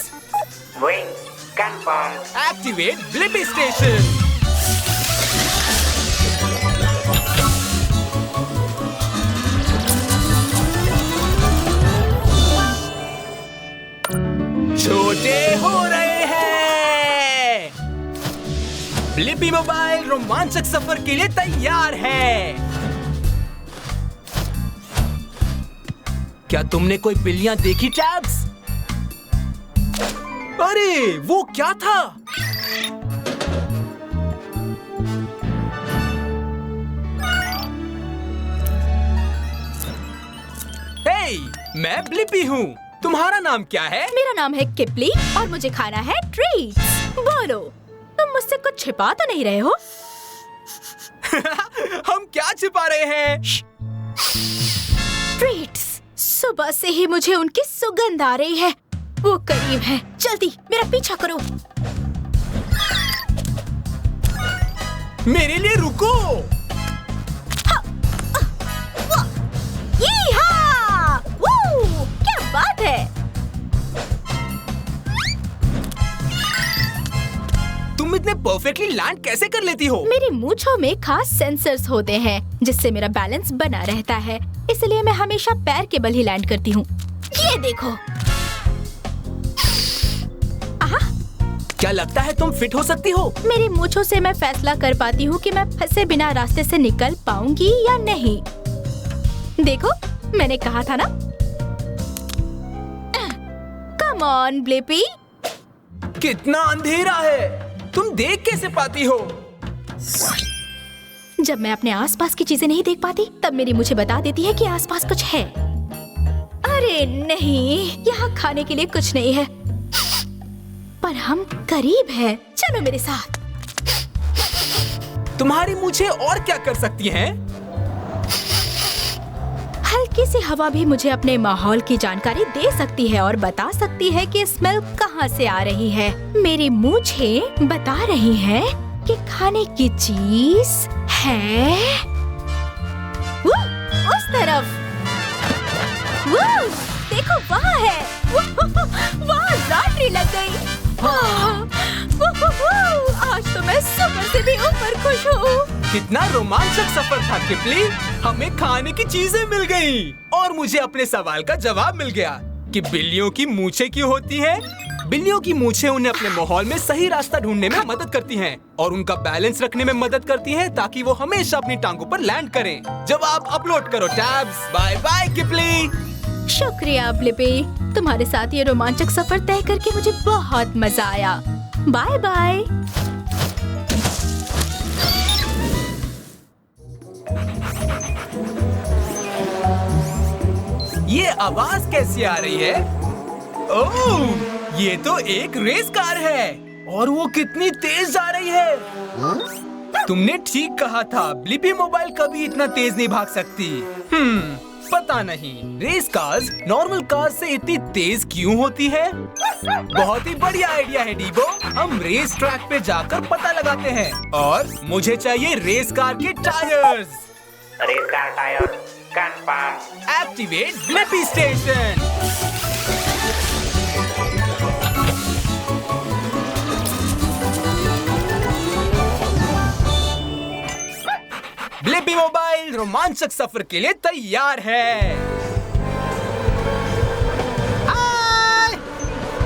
Wings confirm. Activate Blippi station. छोटे हो रहे हैं। ब्लिपी मोबाइल रोमांचक सफर के लिए तैयार है। क्या तुमने कोई बिल्लियां देखी टैब्स? अरे वो क्या था? हे, मैं ब्लिपी हूँ। तुम्हारा नाम क्या है? मेरा नाम है किपली और मुझे खाना है ट्रीट्स। बोलो, तुम मुझसे कुछ छिपा तो नहीं रहे हो? हम क्या छिपा रहे हैं? ट्रीट्स। सुबह से ही मुझे उनकी सुगंध आ रही है। वो करीब है, जल्दी मेरा पीछा करो। मेरे लिए रुको। क्या बात है? तुम इतने परफेक्टली लैंड कैसे कर लेती हो? मेरी मूंछों में खास सेंसर्स होते हैं जिससे मेरा बैलेंस बना रहता है, इसलिए मैं हमेशा पैर के बल ही लैंड करती हूँ। ये देखो। क्या लगता है तुम फिट हो सकती हो? मेरी मूंछों से मैं फैसला कर पाती हूँ कि मैं फंसे बिना रास्ते से निकल पाऊंगी या नहीं। देखो, मैंने कहा था ना। Come on Blippi. कितना अंधेरा है, तुम देख कैसे पाती हो? जब मैं अपने आसपास की चीजें नहीं देख पाती, तब मेरी मुझे बता देती है कि आसपास कुछ है। अरे नहीं, यहाँ खाने के लिए कुछ नहीं है, पर हम करीब हैं। चलो मेरे साथ। तुम्हारी मूंछें और क्या कर सकती हैं? हल्की सी हवा भी मुझे अपने माहौल की जानकारी दे सकती है और बता सकती है कि स्मेल कहाँ से आ रही है। मेरी मूंछें बता रही हैं कि खाने की चीज है उस तरफ। देखो, वहाँ है। वहाँ लॉटरी लग गई। आज तो मैं सुबह से भी ऊपर खुश हूँ। कितना रोमांचक सफर था किपली। हमें खाने की चीजें मिल गईं और मुझे अपने सवाल का जवाब मिल गया कि बिल्लियों की मूंछें क्यों होती हैं। बिल्लियों की मूंछें उन्हें अपने माहौल में सही रास्ता ढूंढने में मदद करती हैं और उनका बैलेंस रखने में मदद करती हैं ताकि वो हमेशा अपनी टांगों पर लैंड करें। जवाब अपलोड करो टैब्स। Bye bye किपली। शुक्रिया ब्लिपी, तुम्हारे साथ ये रोमांचक सफर तय करके मुझे बहुत मजा आया। Bye bye. ये आवाज कैसी आ रही है? ओह, ये तो एक रेस कार है और वो कितनी तेज जा रही है। तुमने ठीक कहा था, ब्लिपी मोबाइल कभी इतना तेज नहीं भाग सकती। पता नहीं रेस कार्स नॉर्मल कार से इतनी तेज क्यों होती है। बहुत ही बढ़िया आइडिया है डीबो। हम रेस ट्रैक पे जाकर पता लगाते हैं और मुझे चाहिए रेस कार के tyres. Race car tyre confirm. Activate Blippi station. Blippi mobile रोमांचक सफर के लिए तैयार है। हाय!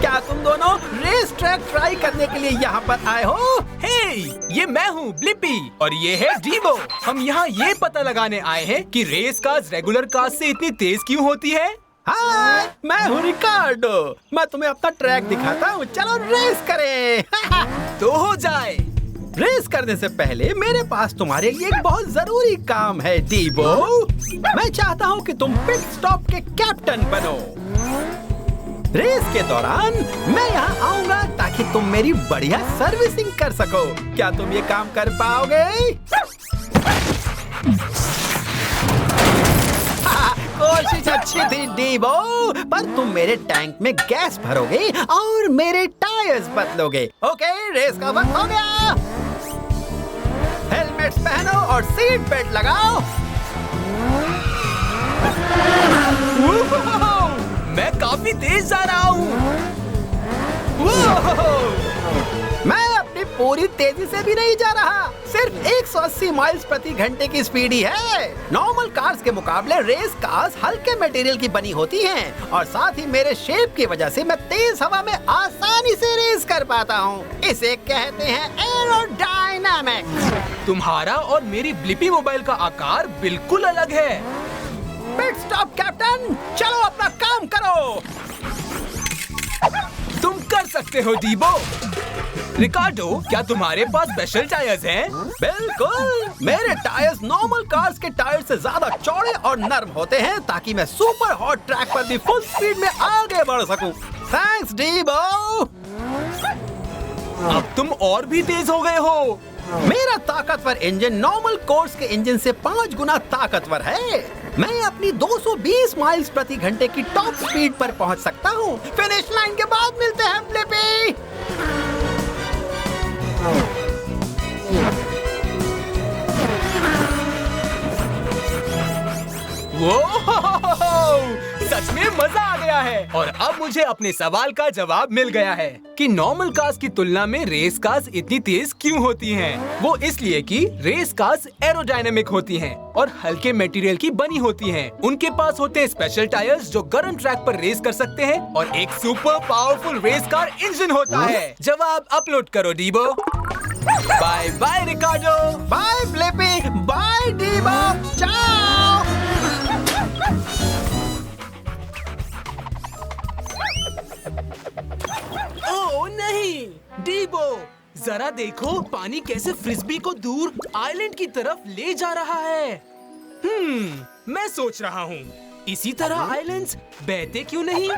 क्या तुम दोनों रेस ट्रैक ट्राई करने के लिए यहाँ पर आए हो? हे, ये मैं हूँ ब्लिपी और ये है डीबो। हम यहाँ ये पता लगाने आए हैं कि रेस कार्स रेगुलर कार्स से इतनी तेज क्यों होती है। हाय, मैं हूँ रिकार्डो। मैं तुम्हें अपना ट्रैक दिखाता हूँ, चलो रेस करें। तो हो जाए। रेस करने से पहले मेरे पास तुम्हारे लिए एक बहुत जरूरी काम है डीबो। मैं चाहता हूँ कि तुम पिट स्टॉप के कैप्टन बनो। रेस के दौरान मैं यहाँ आऊंगा ताकि तुम मेरी बढ़िया सर्विसिंग कर सको। क्या तुम ये काम कर पाओगे? कोशिश अच्छी थी डीबो, पर तुम मेरे टैंक में गैस भरोगे और मेरे टायर्स बदलोगे। ओके, रेस का वक्त हो गया। हेलमेट्स पहनो और सीट बेल्ट लगाओ। मैं काफी तेज जा रहा हूँ। मैं अपनी पूरी तेजी से भी नहीं जा रहा, सिर्फ 180 माइल्स प्रति घंटे की स्पीड ही है। नॉर्मल कार्स के मुकाबले रेस कार्स हल्के मटेरियल की बनी होती हैं और साथ ही मेरे शेप की वजह से मैं तेज हवा में आसानी से रेस कर पाता हूँ। इसे कहते हैं एरोडायनामिक्स। तुम्हारा और मेरी ब्लिपी मोबाइल का आकार बिल्कुल अलग है। पिट स्टॉप कैप्टन, चलो अपना काम करो। तुम कर सकते हो डीबो। रिकार्डो, क्या तुम्हारे पास स्पेशल टायर्स हैं? बिल्कुल, मेरे टायर्स नॉर्मल कार्स के टायर से ज्यादा चौड़े और नरम होते हैं ताकि मैं सुपर हॉट ट्रैक पर भी फुल स्पीड में आगे बढ़ सकूं। थैंक्स डीबो। अब तुम और भी तेज हो गए हो। मेरा ताकतवर इंजन नॉर्मल कोर्स के इंजन से 5 गुना ताकतवर है। मैं अपनी 220 माइल्स प्रति घंटे की टॉप स्पीड पर पहुंच सकता हूं। फिनिश लाइन के बाद मिलते हैं ब्लिपी। सच में मजा आ गया है। और अब मुझे अपने सवाल का जवाब मिल गया है कि नॉर्मल कार्स की तुलना में रेस कार्स इतनी तेज क्यों होती हैं। वो इसलिए कि रेस कार्स एरोडायनेमिक होती हैं और हल्के मटेरियल की बनी होती हैं। उनके पास होते हैं स्पेशल टायर्स जो गर्म ट्रैक पर रेस कर सकते हैं और एक super powerful race car engine होता है। जवाब अपलोड करो डीबो। Bye bye Ricardo. Bye Blippi. Bye Dibo. Ciao. Oh नहीं डीबो, जरा देखो पानी कैसे फ्रिस्बी को दूर आइलैंड की तरफ ले जा रहा है। मैं सोच रहा हूँ इसी तरह आइलैंड्स बहते क्यों नहीं।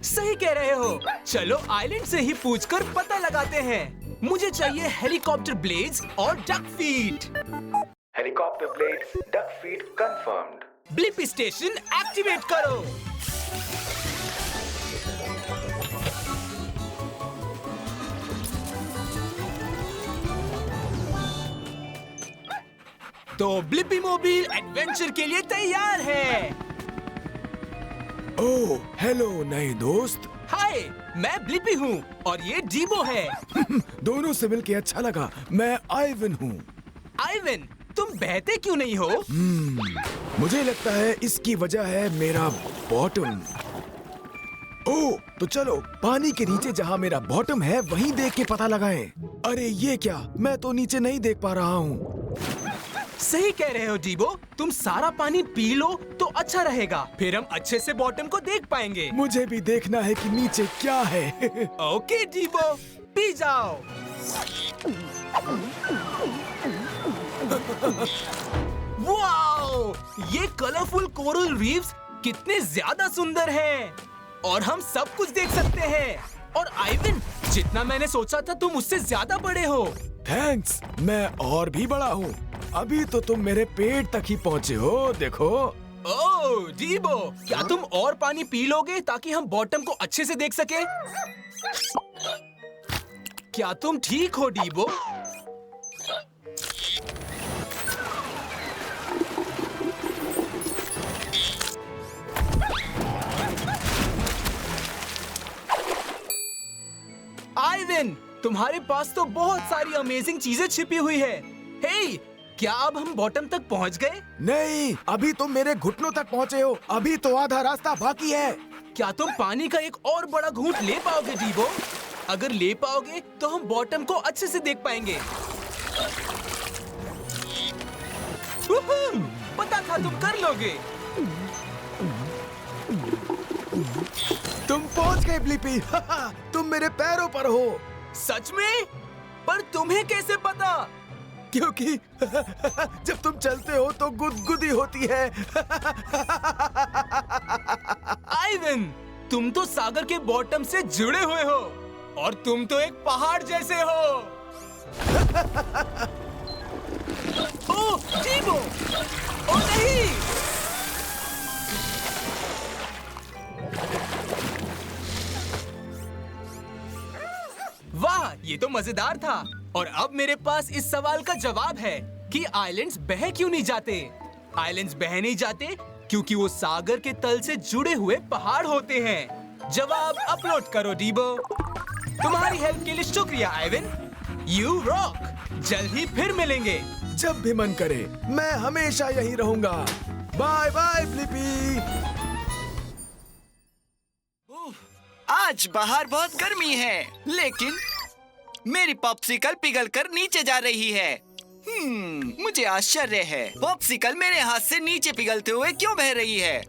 सही कह रहे हो, चलो आइलैंड से ही पूछकर पता लगाते हैं। मुझे चाहिए हेलीकॉप्टर ब्लेड्स और duck feet. Helicopter blades, duck feet confirmed. Blip station activate करो। तो ब्लिपी मोबाइल एडवेंचर के लिए तैयार है। ओह, हेलो नए दोस्त। हाय, मैं ब्लिपी हूँ और ये डीबो है। दोनों से मिलके अच्छा लगा। मैं आइवन हूँ। आइवन, तुम बहते क्यों नहीं हो? मुझे लगता है इसकी वजह है मेरा बॉटम। ओह, तो चलो पानी के नीचे जहाँ मेरा बॉटम है वहीं देख के पता लगाएं। अरे ये क्या, मैं तो नीचे नहीं देख पा रहा हूँ। सही कह रहे हो डीबो, तुम सारा पानी पी लो तो अच्छा रहेगा, फिर हम अच्छे से बॉटम को देख पाएंगे। मुझे भी देखना है कि नीचे क्या है। ओके डीबो, पी जाओ। वाओ, ये कलरफुल कोरल रीफ्स कितने ज्यादा सुंदर हैं और हम सब कुछ देख सकते हैं। और आइवन, जितना मैंने सोचा था तुम उससे ज्यादा बड़े हो। थैंक्स, मैं और भी बड़ा हूँ। अभी तो तुम मेरे पेट तक ही पहुँचे हो, देखो। ओह डीबो, क्या तुम और पानी पी लोगे ताकि हम बॉटम को अच्छे से देख सके? क्या तुम ठीक हो डीबो? आइवन, तुम्हारे पास तो बहुत सारी अमेजिंग चीजें छिपी हुई है। हे, क्या अब हम बॉटम तक पहुंच गए? नहीं, अभी तुम मेरे घुटनों तक पहुँचे हो। अभी तो आधा रास्ता बाकी है। क्या तुम पानी का एक और बड़ा घूंट ले पाओगे डीबो? अगर ले पाओगे तो हम बॉटम को अच्छे से देख पाएंगे। पता था तुम कर लोगे। तुम पहुंच गए ब्लिपी। तुम मेरे पैरों पर हो। सच में? पर तुम्हें कैसे पता? क्योंकि जब तुम चलते हो तो गुदगुदी होती है। आइवन, तुम तो सागर के बॉटम से जुड़े हुए हो और तुम तो एक पहाड़ जैसे हो। ओह डीबो, ओह नहीं। वाह, ये तो मजेदार था। और अब मेरे पास इस सवाल का जवाब है कि आइलैंड्स बह क्यों नहीं जाते। आइलैंड्स बह नहीं जाते क्योंकि वो सागर के तल से जुड़े हुए पहाड़ होते हैं। जवाब अपलोड करो डीबो। तुम्हारी हेल्प के लिए शुक्रिया आइवन। You rock. जल्द ही फिर मिलेंगे। जब भी मन करे मैं हमेशा यहीं रहूंगा। Bye bye Blippi. आज बाहर बहुत गर्मी है, लेकिन मेरी पॉप्सिकल पिघलकर नीचे जा रही है। मुझे आश्चर्य है, पॉप्सिकल मेरे हाथ से नीचे पिघलते हुए क्यों बह रही है।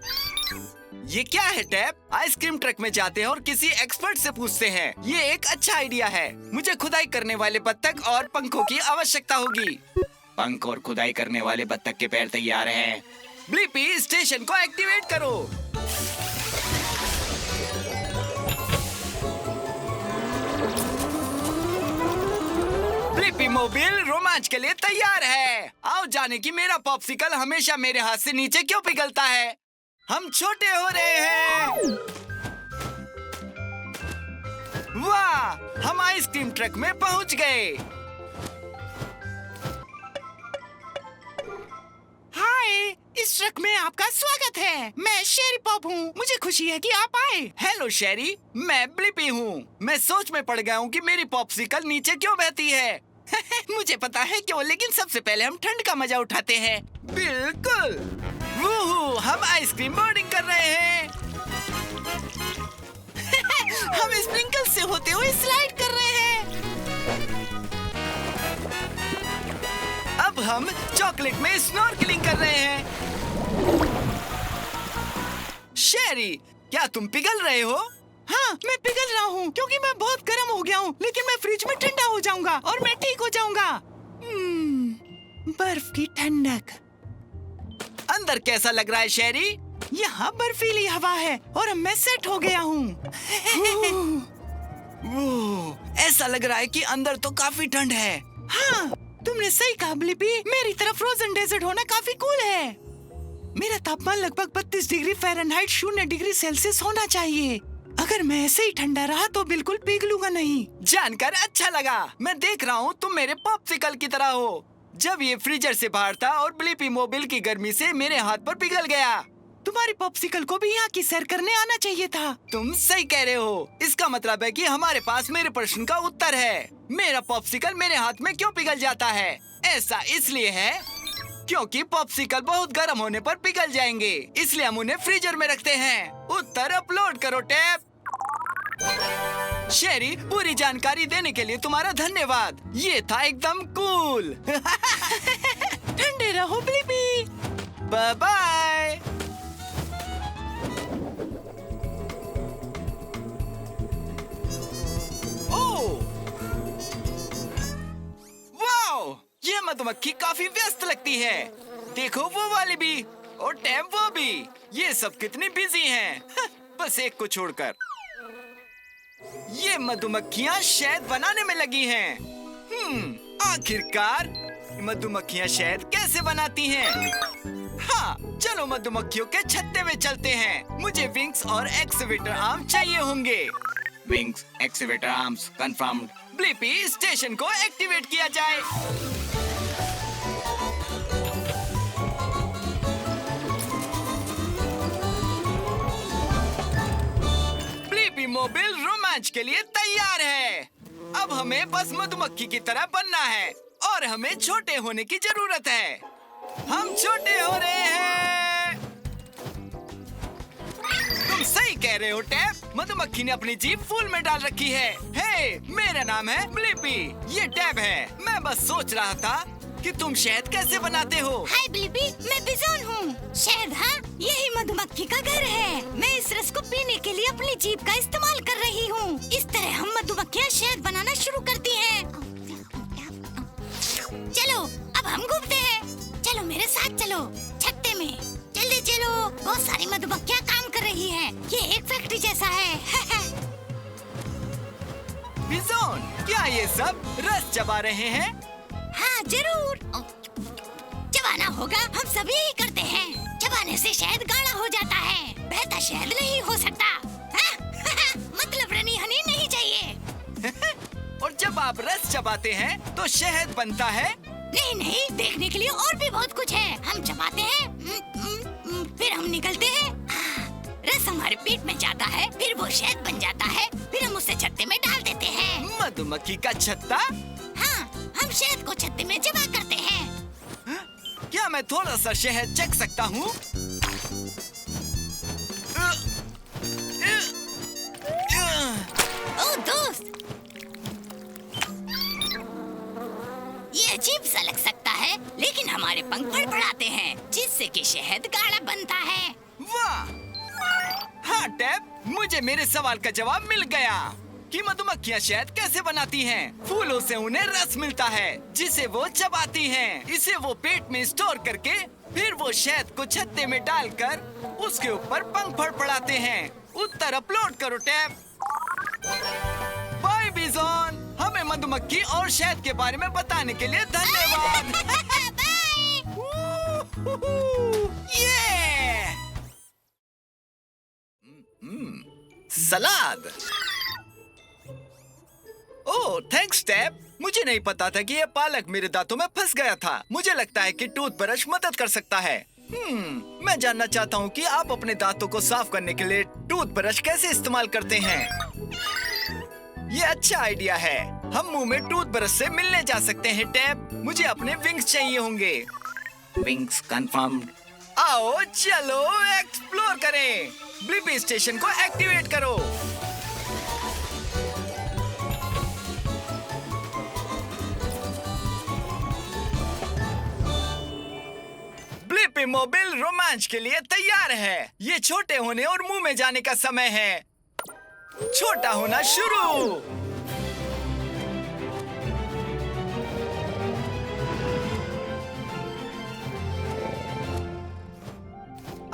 ये क्या है टैप? आइसक्रीम ट्रक में जाते हैं और किसी एक्सपर्ट से पूछते हैं। ये एक अच्छा आइडिया है। मुझे खुदाई करने वाले बत्तख और पंखों की आवश्यकता होगी। पंख और खुदाई करने वाले बत्तख के पैर तैयार हैं। ब्लिपी, स्टेशन को एक्टिवेट करो। ब्लिपी मोबिल रोमांच के लिए तैयार है। आओ जाने कि मेरा पॉप्सिकल हमेशा मेरे हाथ से नीचे क्यों पिघलता है। हम छोटे हो रहे हैं। वाह, हम आइसक्रीम ट्रक में पहुंच गए। हाय, इस ट्रक में आपका स्वागत है। मैं शेरी पॉप हूँ। मुझे खुशी है कि आप आए। हेलो शेरी, मैं ब्लिपी हूँ। मैं सोच में पड़ गया हूँ कि मेरी पॉप्सिकल नीचे क्यों बहती है। मुझे पता है क्यों, लेकिन सबसे पहले हम ठंड का मजा उठाते हैं। बिल्कुल। वूहू, हम आइसक्रीम बोर्डिंग कर रहे हैं। हम स्प्रिंकल से होते हुए स्लाइड कर रहे हैं। अब हम चॉकलेट में स्नॉर्कलिंग कर रहे हैं। शेरी, क्या तुम पिघल रहे हो? हाँ, मैं पिघल रहा हूँ क्योंकि मैं बहुत गर्म हो गया हूँ, लेकिन मैं फ्रिज में ठंडा हो जाऊंगा और मैं ठीक हो जाऊंगा। बर्फ की ठंडक। अंदर कैसा लग रहा है शेरी? यहाँ बर्फीली हवा है और अब मैं सेट हो गया हूँ। ऐसा लग रहा है कि अंदर तो काफी ठंड है। हाँ, तुमने सही कहा ब्लिपी। मेरी तरफ फ्रोजन डेजर्ट होना काफी कूल है। मेरा तापमान लगभग 32 डिग्री फ़ारेनहाइट 0 डिग्री सेल्सियस होना चाहिए। अगर मैं ऐसे ही ठंडा रहा तो बिल्कुल पिघलूंगा नहीं। जानकर अच्छा लगा। मैं देख रहा हूँ तुम मेरे पॉप्सिकल की तरह हो। जब ये फ्रीजर से बाहर था और ब्लिपी मोबिल की गर्मी से मेरे हाथ पर पिघल गया। तुम्हारी पॉप्सिकल को भी यहाँ की सैर करने आना चाहिए था। तुम सही कह रहे हो। इसका मतलब है कि हमारे पास मेरे प्रश्न का उत्तर है। मेरा पॉप्सिकल मेरे हाथ में क्यों पिघल जाता है? ऐसा इसलिए है क्योंकि पॉप्सिकल बहुत गर्म होने पर पिघल जाएंगे, इसलिए हम उन्हें फ्रीजर में रखते हैं। उत्तर अपलोड करो टैप। शेरी, पूरी जानकारी देने के लिए तुम्हारा धन्यवाद। ये था एकदम कूल। ठंडे रहो ब्लिपी। Bye bye. वाओ, ये मधुमक्खी काफी व्यस्त लगती है। देखो वो वाली भी और टैम वो भी। ये सब कितनी बिजी हैं। बस एक को छोड़कर। ये मधुमक्खियाँ शहद बनाने में लगी हैं। आखिरकार मधुमक्खियाँ शहद कैसे बनाती हैं? हाँ, चलो मधुमक्खियों के छत्ते में चलते हैं। मुझे विंग्स और एक्सकेवेटर आर्म चाहिए होंगे। Wings, excavator arms confirmed. Blippi, station को एक्टिवेट किया जाए। ब्लिपी मोबिल रोमांच के लिए तैयार है। अब हमें बस मधुमक्खी की तरह बनना है और हमें छोटे होने की जरूरत है। हम छोटे हो रहे हैं। तुम सही कह रहे हो टैप। मधुमक्खी ने अपनी जीभ फूल में डाल रखी है। हे, मेरा नाम है ब्लिपी। ये टैप है। मैं बस सोच रहा था कि तुम शहद कैसे बनाते हो। हाय ब्लिपी, मैं बिजोन हूँ। शहद, हाँ, यही मधुमक्खी का घर है। मैं इस रस को पीने के लिए अपनी जीभ का इस्तेमाल कर रही हूँ। इस तरह हम मधुमक्खियाँ शहद बनाना शुरू करती हैं। चलो, अब हम घूमते हैं। चलो मेरे साथ चलो, छत्ते में। जल्दी चलो, बहुत सारी मधुमक्खियाँ काम कर रही हैं। ये एक फैक्ट्री जैसा है। बिजोन, क्या ये सब रस चबा रहे हैं? हाँ जरूर, चबाना होगा। हम सभी ही करते हैं। चबाने से शहद गाढ़ा हो जाता है। बहता शहद नहीं हो सकता। मतलब रनी हनी नहीं चाहिए। और जब आप रस चबाते हैं तो शहद बनता है। नहीं नहीं, देखने के लिए और भी बहुत कुछ है। हम चबाते हैं, फिर हम निकलते हैं। रस हमारे पेट में जाता है, फिर वो शहद बन जाता है, फिर हम उसे छत्ते में डाल देते हैं। मधुमक्खी का छत्ता? हाँ, हम शहद को छत्ते में जमा करते हैं। क्या मैं थोड़ा सा शहद चख सकता हूँ? ओ दोस्त, ये अजीब सा लग सकता है, लेकिन हमारे पंख फड़फड़ाते हैं, जिससे कि शहद गाढ़ा बनता है। वाह! हाँ टैब, मुझे मेरे सवाल का जवाब मिल गया कि मधुमक्खियाँ शहद कैसे बनाती हैं। फूलों से उन्हें रस मिलता है, जिसे वो चबाती हैं। इसे वो पेट में स्टोर करके फिर वो शहद को छत्ते में डालकर उसके ऊपर पंख फड़फड़ाते हैं। उत्तर अपलोड करो टैब। बाय बिजॉन, हमें मधुमक्खी और शहद के बारे में बताने के लिए धन्यवाद। ये सलाद। ओह थैंक्स टैब, मुझे नहीं पता था कि ये पालक मेरे दांतों में फंस गया था। मुझे लगता है कि टूथब्रश मदद कर सकता है। मैं जानना चाहता हूँ कि आप अपने दांतों को साफ करने के लिए टूथब्रश कैसे इस्तेमाल करते हैं। ये अच्छा आइडिया है। हम मुंह में टूथब्रश से मिलने जा सकते हैं टैब। मुझे अपने विंग्स चाहिए होंगे। Wings confirmed. आओ चलो एक्सप्लोर करें। ब्लिपी स्टेशन को एक्टिवेट करो। ब्लिपी मोबाइल रोमांच के लिए तैयार है। ये छोटे होने और मुंह में जाने का समय है। छोटा होना शुरू।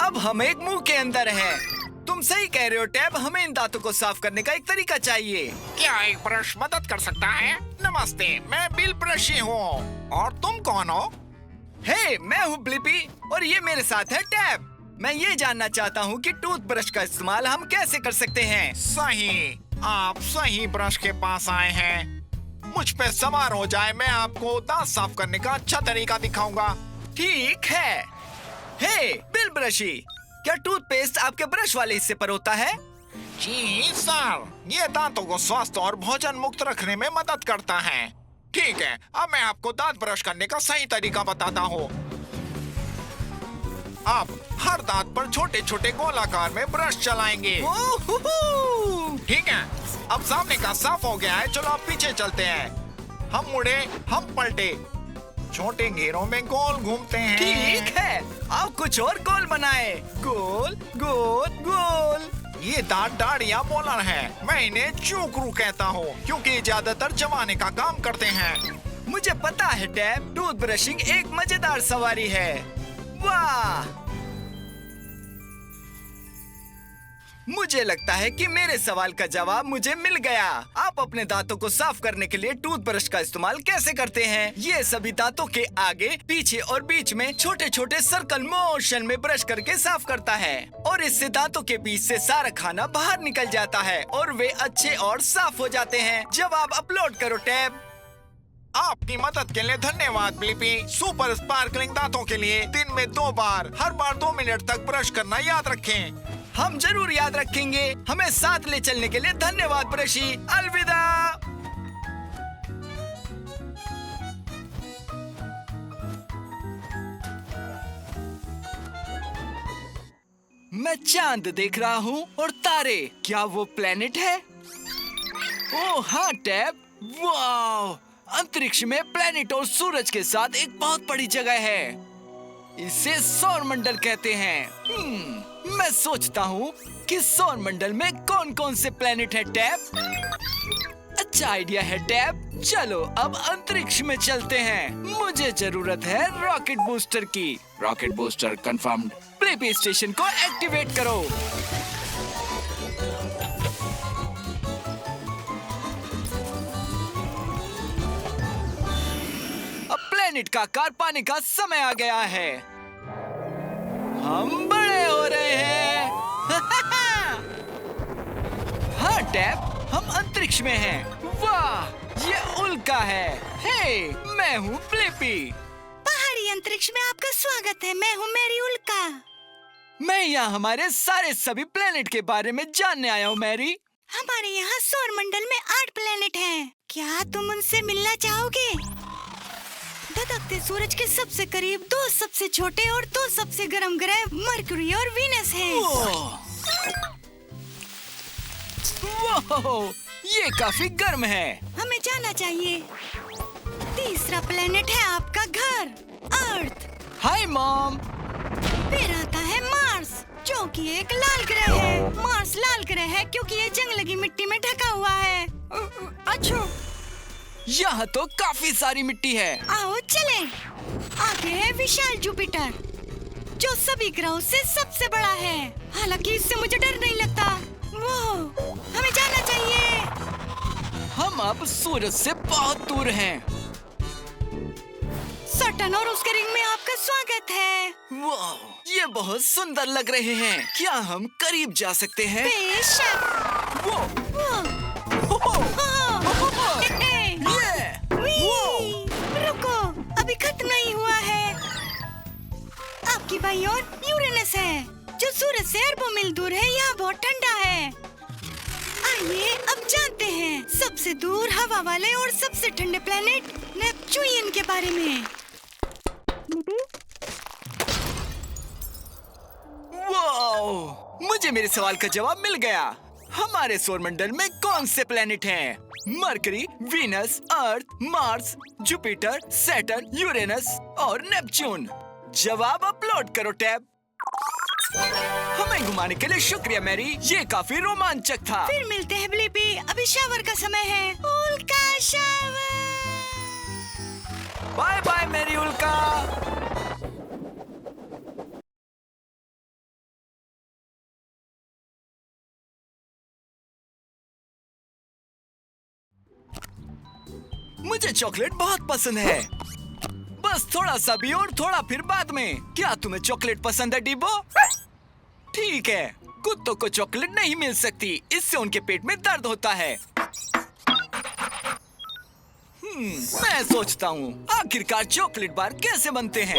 अब हम एक मुंह के अंदर हैं। तुम सही कह रहे हो टैब, हमें इन दांतों को साफ करने का एक तरीका चाहिए। क्या एक ब्रश मदद कर सकता है? नमस्ते, मैं बिल ब्रशी हूँ। और तुम कौन हो? हे, मैं हूँ ब्लिपी और ये मेरे साथ है टैब। मैं ये जानना चाहता हूँ कि टूथब्रश का इस्तेमाल हम कैसे कर सकते हैं। सही, आप सही ब्रश के पास आए हैं। मुझ पे सवार हो जाए, मैं आपको दांत साफ करने का अच्छा तरीका दिखाऊंगा। ठीक है। हे बिल ब्रशी, क्या टूथपेस्ट आपके ब्रश वाले हिस्से पर होता है? जी सर, ये दांतों को स्वस्थ और भोजन मुक्त रखने में मदद करता है। ठीक है, अब मैं आपको दांत ब्रश करने का सही तरीका बताता हूँ। आप हर दांत पर छोटे छोटे गोलाकार में ब्रश चलाएंगे। ठीक है, अब सामने का साफ हो गया है। चलो अब पीछे चलते हैं। हम मुड़े, हम पलटे, छोटे घेरों में गोल घूमते हैं। ठीक है, अब कुछ और गोल बनाए। गोल गोल गोल। ये दांत दाढ़िया मोलर है। मैं इन्हें चूकरू कहता हूँ, क्योंकि ज्यादातर जमाने का काम करते हैं। मुझे पता है टैब, टूथ ब्रशिंग एक मजेदार सवारी है। वाह! मुझे लगता है कि मेरे सवाल का जवाब मुझे मिल गया। आप अपने दांतों को साफ करने के लिए टूथब्रश का इस्तेमाल कैसे करते हैं? ये सभी दांतों के आगे, पीछे और बीच में छोटे छोटे सर्कल मोशन में ब्रश करके साफ करता है और इससे दांतों के बीच से सारा खाना बाहर निकल जाता है और वे अच्छे और साफ हो जाते हैं। जवाब अपलोड करो टैब। आपकी मदद के लिए धन्यवाद ब्लिपी। सुपर स्पार्कलिंग दांतों के लिए दिन में 2 बार, हर बार 2 मिनट तक ब्रश करना याद रखें। हम जरूर याद रखेंगे। हमें साथ ले चलने के लिए धन्यवाद ब्रशी। अलविदा। मैं चांद देख रहा हूँ और तारे। क्या वो प्लेनेट है? ओह हाँ टैब, वाह! अंतरिक्ष में प्लेनेट और सूरज के साथ एक बहुत बड़ी जगह है। इसे सौर मंडल कहते हैं। मैं सोचता हूँ कि सौर मंडल में कौन कौन से प्लेनेट है टैब। अच्छा आइडिया है टैब। चलो अब अंतरिक्ष में चलते हैं। मुझे जरूरत है रॉकेट बूस्टर की। Rocket booster confirmed. Blippi station को एक्टिवेट करो। अब प्लेनेट का आकार पाने का समय आ गया है। हम बड़े हो रहे हैं। हाँ टैब, हम अंतरिक्ष में हैं। वाह! ये उल्का है। हे, मैं हूँ ब्लिपी। पहाड़ी अंतरिक्ष में आपका स्वागत है। मैं हूँ मैरी उल्का। मैं यहाँ हमारे सारे सभी प्लेनेट के बारे में जानने आया हूँ मैरी। हमारे यहाँ सौर मंडल में 8 प्लेनेट हैं। क्या तुम उनसे मिलना चाहोगे? धधकते सूरज के सबसे करीब 2 सबसे छोटे और 2 सबसे गर्म ग्रह मरकरी और वीनस हैं। वो, ये काफी गर्म है। हमें जाना चाहिए। तीसरा प्लेनेट है आपका घर, अर्थ। Hi mom. फिर आता है मार्स, जो कि एक लाल ग्रह है। मार्स लाल ग्रह है क्योंकि ये जंग लगी मिट्टी में ढका हुआ है। अच्छा, यहाँ तो काफी सारी मिट्टी है। आओ चलें। आगे है विशाल जुपिटर, जो सभी ग्रहों से सबसे बड़ा है। हालांकि इससे मुझे डर नहीं लगता। वो, हमें जाना चाहिए। हम अब सूरज से बहुत दूर हैं। सटन और उसके रिंग में आपका स्वागत है। वाह, ये बहुत सुंदर लग रहे हैं। क्या हम करीब जा सकते हैं? बेशक। रुको, अभी खत्म नहीं हुआ है। आपकी बाईं ओर यूरेनस है, जो सूरज से अरबों मील दूर है। यहाँ बहुत ठंडा है। आइए अब जानते हैं सबसे दूर हवा वाले और सबसे ठंडे प्लेनेट नेपच्यून के बारे में। वाओ, मुझे मेरे सवाल का जवाब मिल गया। हमारे सौरमंडल में कौन से प्लेनेट हैं? मरकरी, वीनस, अर्थ, मार्स, जुपिटर, सैटर्न, यूरेनस और नेपच्यून। जवाब अपलोड करो टैब। हमें घुमाने के लिए शुक्रिया मैरी, ये काफी रोमांचक था। फिर मिलते हैं ब्लिपी। अभी शावर का समय है। उल्का शावर। बाय बाय मैरी उल्का। मुझे चॉकलेट बहुत पसंद है। बस थोड़ा सा भी और थोड़ा फिर बाद में। क्या तुम्हें चॉकलेट पसंद है डिबो? ठीक है, कुत्तों को चॉकलेट नहीं मिल सकती, इससे उनके पेट में दर्द होता है। मैं सोचता हूँ आखिरकार चॉकलेट बार कैसे बनते हैं।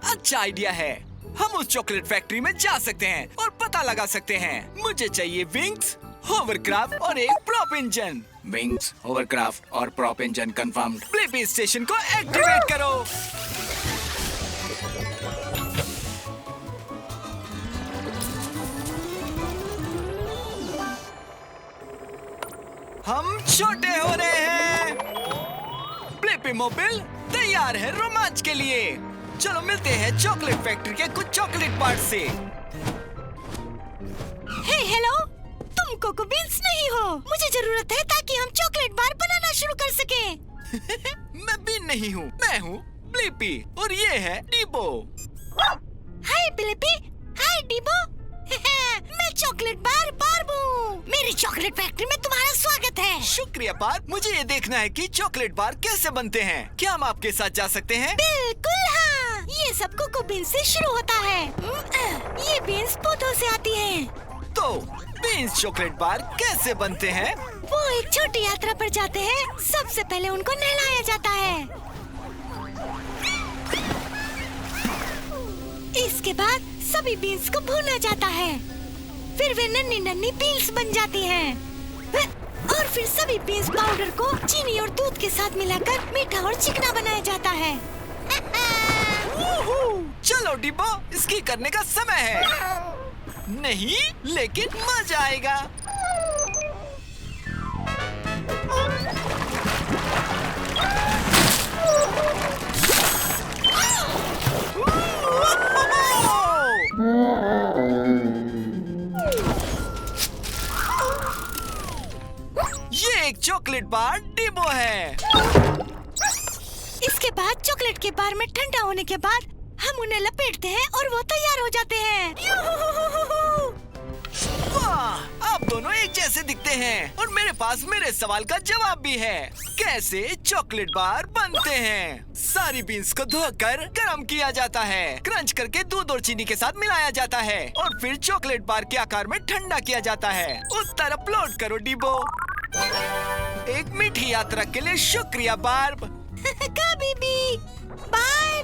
अच्छा आइडिया है। हम उस चॉकलेट फैक्ट्री में जा सकते हैं और पता लगा सकते हैं। मुझे चाहिए विंग्स, होवरक्राफ्ट और एक प्रॉप इंजन। विंग्स, होवरक्राफ्ट और prop engine confirmed. Blippi station को एक्टिवेट करो। हम छोटे हो रहे हैं। ब्लिपी मोबाइल तैयार है रोमांच के लिए। चलो मिलते हैं चॉकलेट फैक्ट्री के कुछ चॉकलेट पार्ट से। हे हेलो, तुम कोको बीन्स नहीं हो। मुझे जरूरत है ताकि हम चॉकलेट बार बनाना शुरू कर सके। मैं बीन नहीं हूँ, मैं हूँ ब्लिपी और ये है डिबो। हाय ब्लिपी, हाय डिबो। मैं चॉकलेट बार बारबू। मेरी चॉकलेट फैक्ट्री में तुम्हारा स्वागत है। शुक्रिया बार। मुझे ये देखना है कि चॉकलेट बार कैसे बनते हैं। क्या हम आपके साथ जा सकते हैं? बिल्कुल हाँ। ये सब कोको बीन्स से शुरू होता है। ये बीन्स पौधों से आती हैं। तो बीन्स चॉकलेट बार कैसे बनते हैं? वो एक छोटी यात्रा पर जाते हैं। सबसे पहले उनको नहलाया जाता है। इसके बाद सभी बीन्स को भूना जाता है। फिर वे नन्ही नन्ही बीन्स बन जाती हैं। और फिर सभी बीन्स पाउडर को चीनी और दूध के साथ मिलाकर मीठा और चिकना बनाया जाता है। चलो डिब्बो, इसकी करने का समय है। नहीं, लेकिन मजा आएगा। ये एक चॉकलेट बार डिब्बो है। इसके बाद चॉकलेट के बार में ठंडा होने के बाद हम उन्हें लपेटते हैं और वो तैयार हो जाते हैं। वाह, आप दोनों एक जैसे दिखते हैं और मेरे पास मेरे सवाल का जवाब भी है। कैसे चॉकलेट बार बनते हैं? सारी बीन्स को धोकर गर्म किया जाता है, क्रंच करके दूध और चीनी के साथ मिलाया जाता है और फिर चॉकलेट बार के आकार में ठंडा किया जाता है। उत्तर अपलोड करो डिबो। एक मीठी यात्रा के लिए शुक्रिया बार्ब। कभी भी। बाय